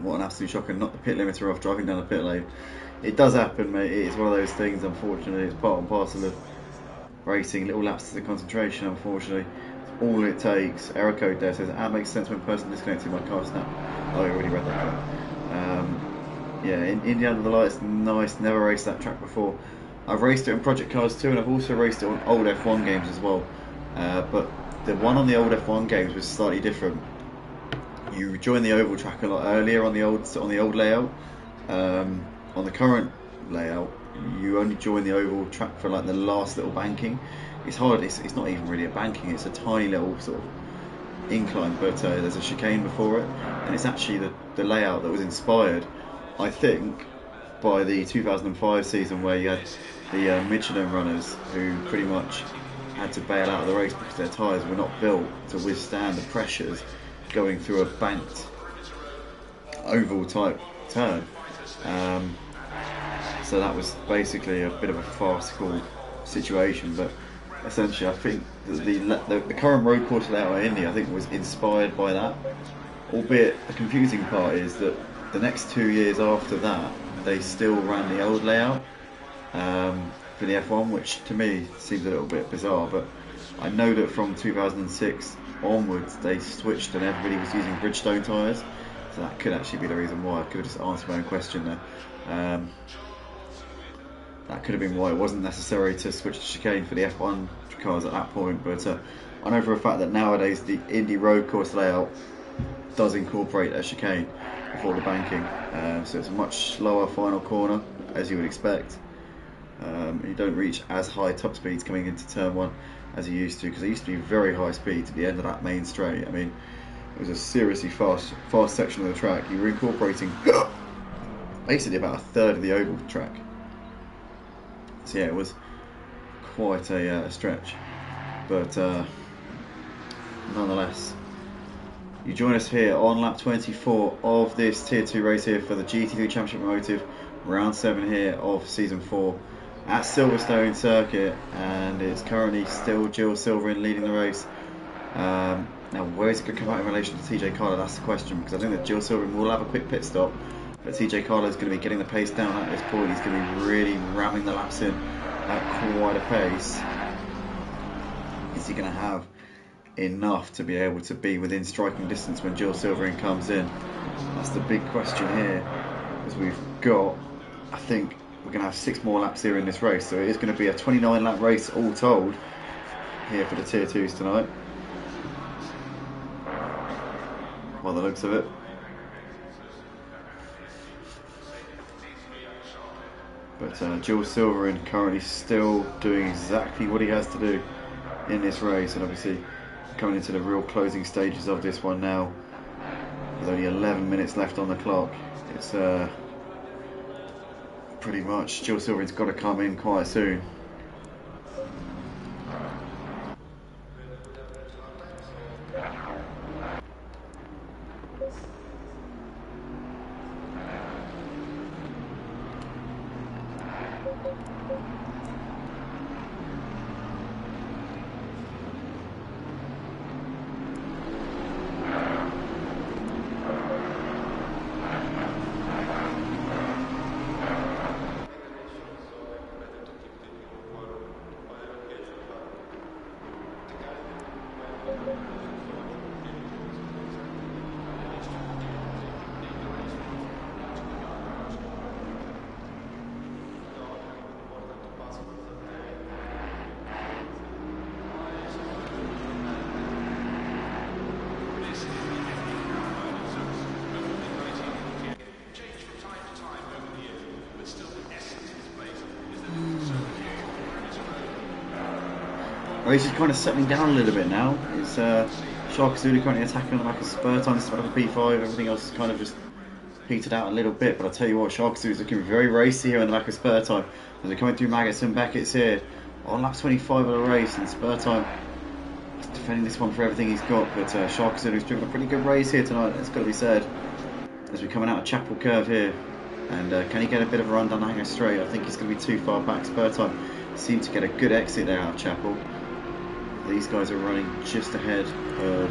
What an absolute shocker, not the pit limiter off, driving down the pit lane. It does happen, mate. It is one of those things, unfortunately. It's part and parcel of racing, little lapses of concentration, unfortunately. It's all it takes. Error code there says, that makes sense when person disconnecting my car snap. Oh, you already read that code. Yeah, Indy Under the Lights, nice. Never raced that track before. I've raced it in Project Cars 2, and I've also raced it on old F1 games as well. But the one on the old F1 games was slightly different. You join the oval track a lot earlier on the old layout. On the current layout, you only join the oval track for like the last little banking. It's hard. It's not even really a banking. It's a tiny little sort of incline, but there's a chicane before it, and it's actually the layout that was inspired, I think, by the 2005 season where you had the Michelin runners who pretty much had to bail out of the race because their tyres were not built to withstand the pressures going through a banked oval type turn. So that was basically a bit of a farcical situation, but essentially I think the current road course layout at Indy, I think, was inspired by that. Albeit the confusing part is that the next 2 years after that they still ran the old layout for the F1, which to me seems a little bit bizarre, but I know that from 2006 onwards they switched and everybody was using Bridgestone tyres, so that could actually be the reason why. I could have just answered my own question there. That could have been why it wasn't necessary to switch to chicane for the F1 cars at that point, but I know for a fact that nowadays the Indy road course layout does incorporate a chicane before the banking, so it's a much slower final corner, as you would expect. You don't reach as high top speeds coming into turn 1 as you used to, because it used to be very high speeds at the end of that main straight. I mean, it was a seriously fast section of the track. You were incorporating basically about a third of the oval track. So yeah, it was quite a stretch, but nonetheless, you join us here on lap 24 of this Tier 2 race here for the GT3 Championship Motive, round 7 here of Season 4 at Silverstone Circuit, and it's currently still Jill Silverstone leading the race. Now, where is it going to come out in relation to TJ Carter? That's the question, because I think that Jill Silverstone will have a quick pit stop, but TJ Carter is going to be getting the pace down at this point. He's going to be really ramming the laps in at quite a pace. Is he going to have enough to be able to be within striking distance when Jill Silverstone comes in? That's the big question here, as we've got, I think we're going to have 6 more laps here in this race, so it is going to be a 29 lap race all told here for the Tier 2s tonight, by the looks of it. But Jill Silverstone currently still doing exactly what he has to do in this race, and obviously coming into the real closing stages of this one now, with only 11 minutes left on the clock. It's pretty much Jill Silverstone's got to come in quite soon. Race is kind of settling down a little bit now. It's Sharkazulu currently attacking on the back of spur time, this is about a P5, everything else is kind of just petered out a little bit, but I'll tell you what, Sharkazulu is looking very racy here on the back of spur time as they're coming through Maggots and Beckett's here on lap 25 of the race, and spur time is defending this one for everything he's got, but Sharkazulu is driven a pretty good race here tonight, it's got to be said, as we're coming out of Chapel Curve here, and can he get a bit of a run down the Hanger Straight? I think he's going to be too far back. Spur time seemed to get a good exit there out of Chapel. These guys are running just ahead of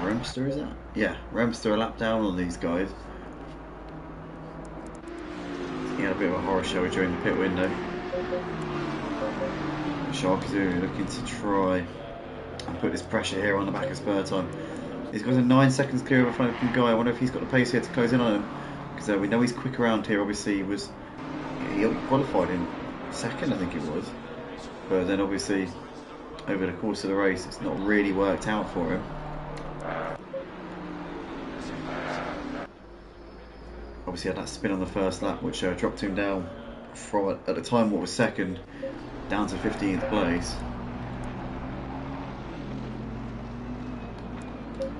Remster, is that? Yeah, Remster a lap down on these guys. He had a bit of a horror show during the pit window. Sharkazoo looking to try and put this pressure here on the back of spur time. He's got a 9 seconds clear of a front guy. I wonder if he's got the pace here to close in on him, because we know he's quick around here. Obviously he qualified in second, I think it was, but then obviously over the course of the race it's not really worked out for him. Obviously had that spin on the first lap, which dropped him down from, at the time, what was second, down to 15th place.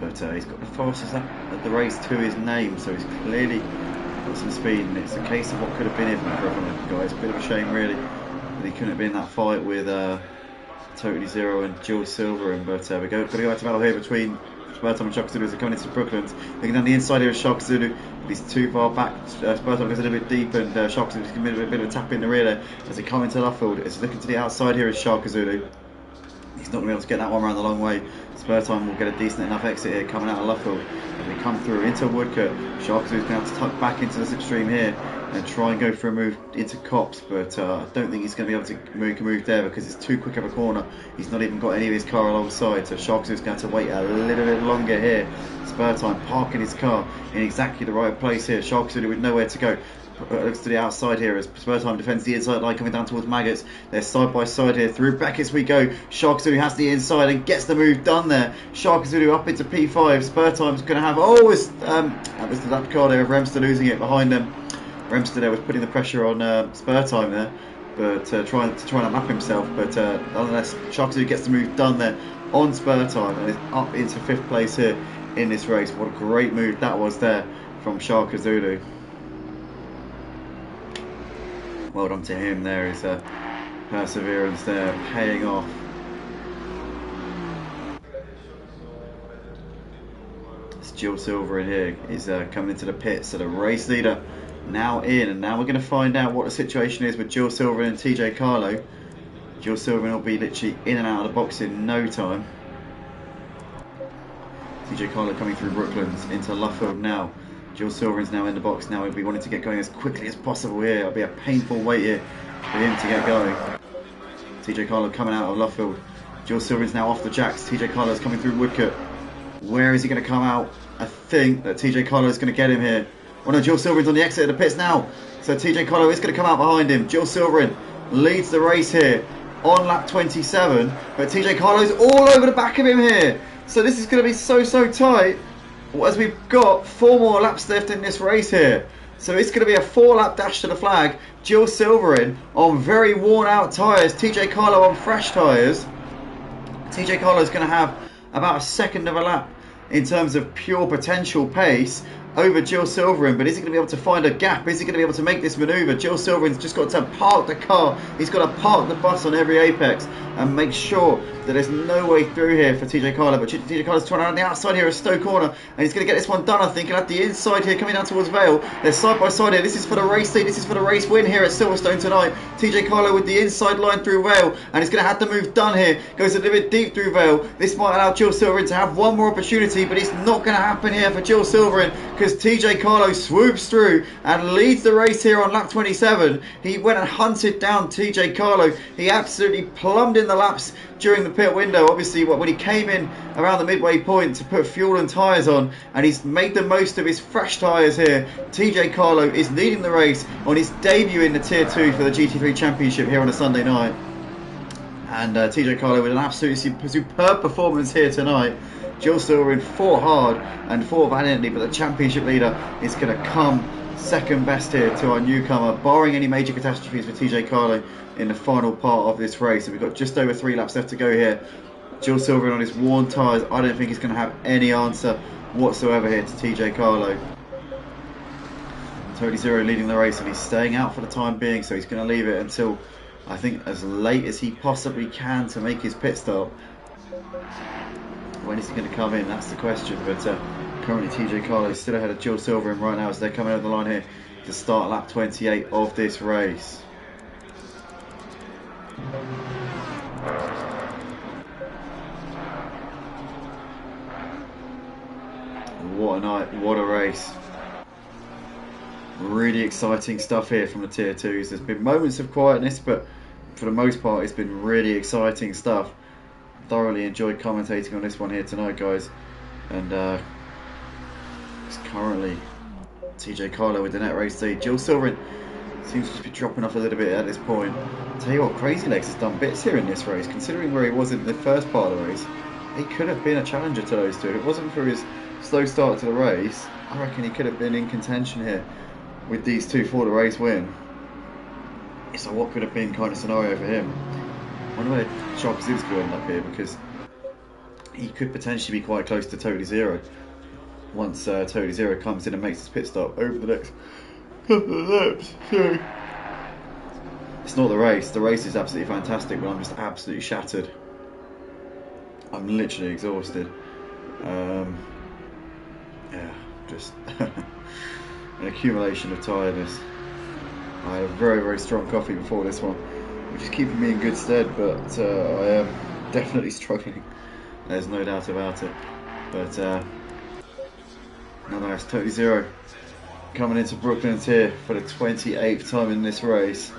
But he's got the fastest lap at the race to his name, so he's clearly got some speed, and it's a case of what could have been if for everyone. Guys, a bit of a shame really that he couldn't have been in that fight with Totally Zero and Jules Silverstone. But we got to go back to battle here between Spurtime and Sharkazoo as they're coming into Brooklands. Looking down the inside here is Sharkazoo. He's too far back. Spurtime goes a little bit deep, and Sharkazoo's giving a bit of a tap in the rear there as they come into Luffield. It's looking to the outside here is Sharkazoo. He's not going to be able to get that one around the long way. Spurtime will get a decent enough exit here coming out of Luffield. As we come through into Woodcote, Sharkazoo's going to have to tuck back into the slipstream here and try and go for a move into Copse, but I don't think he's going to be able to make a move there because it's too quick of a corner. He's not even got any of his car alongside, so Sharkazoo's going to have to wait a little bit longer here. Spurtime parking his car in exactly the right place here. Sharkazoo with nowhere to go. Looks to the outside here as Spurtime defends the inside line coming down towards Maggots. They're side by side here. Through Beckett's we go. Sharkazoo has the inside and gets the move done there. Sharkazoo up into P5. Spurtime's going to have... that was the lap car there of Remster losing it behind them. Remster there was putting the pressure on Spurtime there, but trying to lap himself. But nonetheless, Sharkazoo gets the move done there on Spurtime and is up into 5th place here in this race. What a great move that was there from Sharkazoo. Well done to him. There is perseverance there paying off. It's Jill Silver in here. He's coming into the pits, so the race leader now in, and now we're going to find out what the situation is with Jill Silver and TJ Carlo. Jill Silver will be literally in and out of the box in no time. TJ Carlo coming through Brooklands into Luffield now. Jill Silver's now in the box. Now we'll be wanting to get going as quickly as possible here. It'll be a painful wait here for him to get going. TJ Carlo coming out of Luffield. Jill Silver's now off the jacks. TJ Carlo's coming through Woodcote. Where is he going to come out? I think that TJ Carlo is going to get him here. Oh no, Jill Silver's on the exit of the pits now. So TJ Carlo is going to come out behind him. Jill Silverin leads the race here on lap 27. But TJ Carlo's all over the back of him here. So this is going to be so tight, as we've got 4 more laps left in this race here. So it's going to be a 4-lap dash to the flag. Jill Silverin on very worn out tyres. TJ Carlo on fresh tyres. TJ Carlo is going to have about a second of a lap in terms of pure potential pace over Jill Silverin, but is he going to be able to find a gap? Is he going to be able to make this manoeuvre? Jill Silverin's just got to park the car. He's got to park the bus on every apex and make sure that there's no way through here for TJ Carlo. But TJ Carlo's trying around the outside here at Stowe Corner, and he's going to get this one done, I think. And at the inside here, coming down towards Vale, they're side by side here. This is for the race lead. This is for the race win here at Silverstone tonight. TJ Carlo with the inside line through Vale, and he's going to have the move done here. Goes a little bit deep through Vale. This might allow Jill Silverin to have one more opportunity, but it's not going to happen here for Jill Silverin, because TJ Carlo swoops through and leads the race here on lap 27. He went and hunted down TJ Carlo. He absolutely plumbed in the laps during the pit window. Obviously, when he came in around the midway point to put fuel and tyres on, and he's made the most of his fresh tyres here. TJ Carlo is leading the race on his debut in the Tier 2 for the GT3 Championship here on a Sunday night. And TJ Carlo with an absolutely superb performance here tonight. Jill Silverin fought hard and fought valiantly, but the championship leader is going to come second best here to our newcomer, barring any major catastrophes for TJ Carlo in the final part of this race. So we've got just over 3 laps left to go here. Jill Silverin on his worn tyres. I don't think he's going to have any answer whatsoever here to TJ Carlo. Totally Zero leading the race, and he's staying out for the time being, so he's going to leave it until, I think, as late as he possibly can to make his pit stop. When is he going to come in? That's the question. But currently TJ Carlo is still ahead of Jill Silverin right now as they're coming over the line here to start lap 28 of this race. What a night, what a race. Really exciting stuff here from the Tier 2s. There's been moments of quietness, but for the most part, it's been really exciting stuff. Thoroughly enjoyed commentating on this one here tonight, guys. And it's currently TJ Carlo with the net race lead. Jill Silverstone seems to be dropping off a little bit at this point. I'll tell you what, Crazy Legs has done bits here in this race, considering where he was in the first part of the race. He could have been a challenger to those two. If it wasn't for his slow start to the race, I reckon he could have been in contention here with these two for the race win. So what could have been kind of scenario for him? I wonder where Shark Zoo's going to end up here, because he could potentially be quite close to Totally Zero once Totally Zero comes in and makes his pit stop over the next couple of laps. So it's not the race. The race is absolutely fantastic, but I'm just absolutely shattered. I'm literally exhausted. Yeah, just an accumulation of tiredness. I had a very, very strong coffee before this one, which is keeping me in good stead, but I am definitely struggling. There's no doubt about it. But nonetheless, Totally Zero coming into Brooklands here for the 28th time in this race.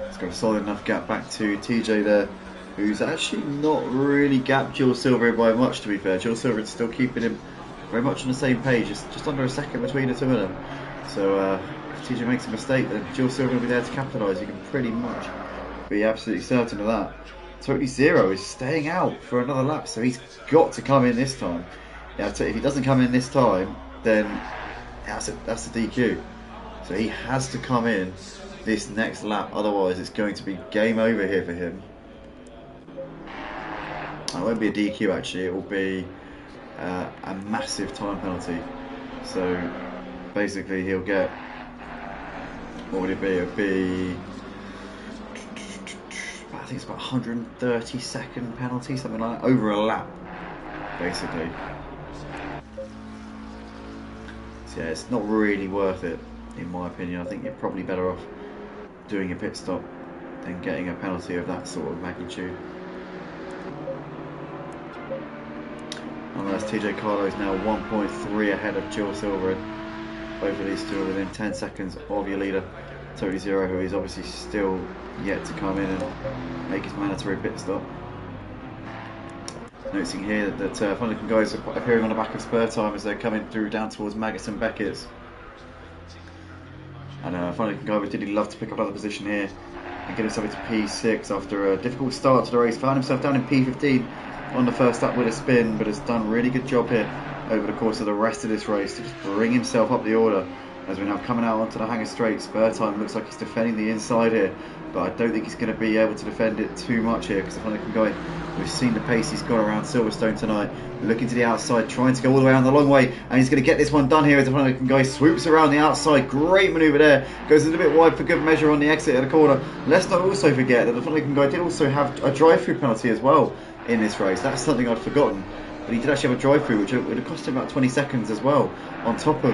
It's got a solid enough gap back to TJ there, who's actually not really gapped Jill Silver by much, to be fair. Jill Silver is still keeping him very much on the same page, just under a second between the two of them. So if TJ makes a mistake, then Jill Silver will be there to capitalise. You can pretty much be absolutely certain of that. Totally Zero is staying out for another lap, so he's got to come in this time. Yeah, if he doesn't come in this time, then that's a DQ. So he has to come in this next lap, otherwise it's going to be game over here for him. It won't be a DQ actually, it will be a massive time penalty. So basically he'll get, what would it be? It would be, I think it's about 130-second penalty, something like that, over a lap, basically. So yeah, it's not really worth it, in my opinion. I think you're probably better off doing a pit stop than getting a penalty of that sort of magnitude. Nonetheless, TJ Carlo is now 1.3 ahead of Jill Silver. Both of these two are within 10 seconds of your leader, Totally Zero, who is obviously still yet to come in and make his mandatory pit stop. Noticing here that Fun-Looking Guys are appearing on the back of spur time as they're coming through down towards Magus and Beckett's. And Fun-Looking Guy would really love to pick up another position here and get himself into P6 after a difficult start to the race. Found himself down in P15 on the first lap with a spin, but has done a really good job here over the course of the rest of this race to just bring himself up the order. As we're now coming out onto the Hangar Straight, spur time looks like he's defending the inside here, but I don't think he's going to be able to defend it too much here, because if I can go in, we've seen the pace he's got around Silverstone tonight, looking to the outside, trying to go all the way around the long way, and he's going to get this one done here as the Fun-Looking Guy swoops around the outside. Great manoeuvre there, goes a little bit wide for good measure on the exit of the corner. Let's not also forget that the Fun-Looking Guy did also have a drive-through penalty as well in this race. That's something I'd forgotten, but he did actually have a drive-through, which would have cost him about 20 seconds as well, on top of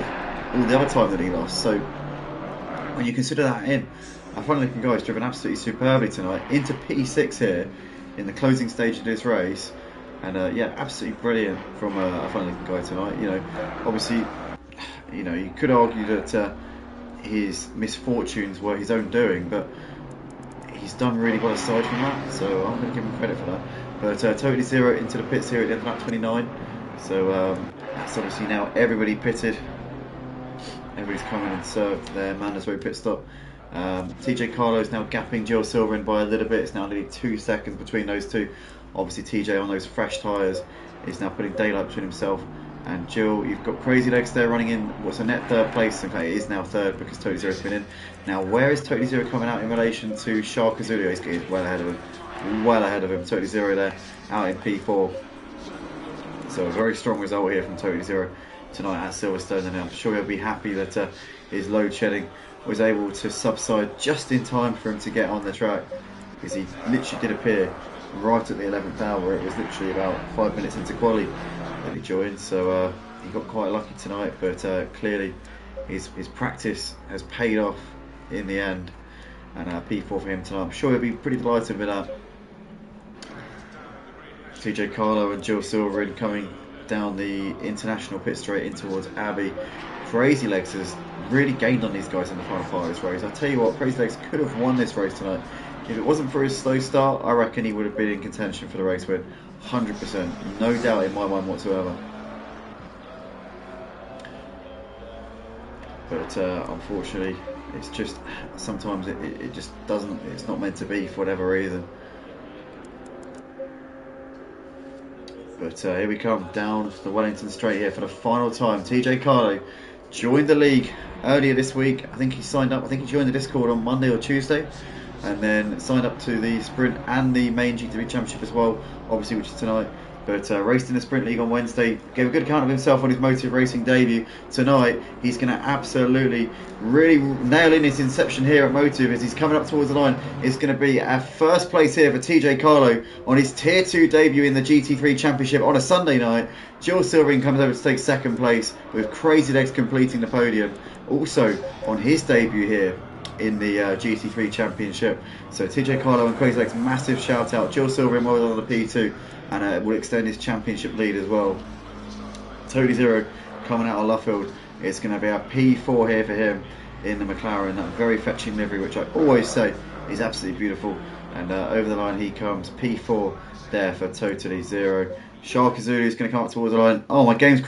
all the other time that he lost. So when you consider that in, our Fun-Looking Guy has driven absolutely superbly tonight into P6 here in the closing stage of this race, and yeah, absolutely brilliant from a Fun-Looking Guy tonight. You know, obviously, you know, you could argue that his misfortunes were his own doing, but he's done really well aside from that, so I'm going to give him credit for that. But Totally Zero into the pits here at the end of lap 29, so that's obviously now everybody pitted. Everybody's come in and served their mandatory pit stop. TJ Carlo is now gapping Jill Silver in by a little bit. It's now nearly 2 seconds between those two. Obviously TJ on those fresh tyres is now putting daylight between himself and Jill. You've got Crazy Legs there running in what's a net third place. In fact, it is now third because Totally Zero's been in. Now where is Totally Zero coming out in relation to Shark Azulio? He's well ahead of him. Well ahead of him. Totally Zero there out in P4. So a very strong result here from Totally Zero tonight at Silverstone, and I'm sure he'll be happy that his load shedding was able to subside just in time for him to get on the track, because he literally did appear right at the 11th hour. It was literally about 5 minutes into quali that he joined, so he got quite lucky tonight, but clearly his practice has paid off in the end, and P4 for him tonight. I'm sure he'll be pretty delighted with that. TJ Carlo and Jill Silver coming down the international pit straight in towards Abbey. Crazy Legs has really gained on these guys in the final part of this race. I'll tell you what, Crazy Legs could have won this race tonight. If it wasn't for his slow start, I reckon he would have been in contention for the race win. 100%. No doubt in my mind whatsoever. But unfortunately, it's just, sometimes it just doesn't, it's not meant to be for whatever reason. But here we come down the Wellington straight here for the final time. TJ Carlo joined the league earlier this week. I think he signed up, I think he joined the Discord on Monday or Tuesday, and then signed up to the sprint and the main GT3 championship as well, obviously, which is tonight. But raced in the Sprint League on Wednesday, gave a good account of himself on his motor racing debut. Tonight, he's going to absolutely really nail in his inception here at Motive as he's coming up towards the line. It's going to be our first place here for TJ Carlo on his Tier 2 debut in the GT3 Championship on a Sunday night. Jules Silverstone comes over to take second place, with Crazy Legs completing the podium. Also on his debut here in the GT3 Championship. So TJ Carlo and Crazy Legs, massive shout out. Jules Silverstone well done on the P2, and will extend his championship lead as well. Tony Zero coming out of Luffield. It's going to be a P4 here for him in the McLaren, that very fetching livery, which I always say is absolutely beautiful. And over the line he comes, P4 there for Totally Zero. Shark Zulu is going to come up towards the line. Oh, my game's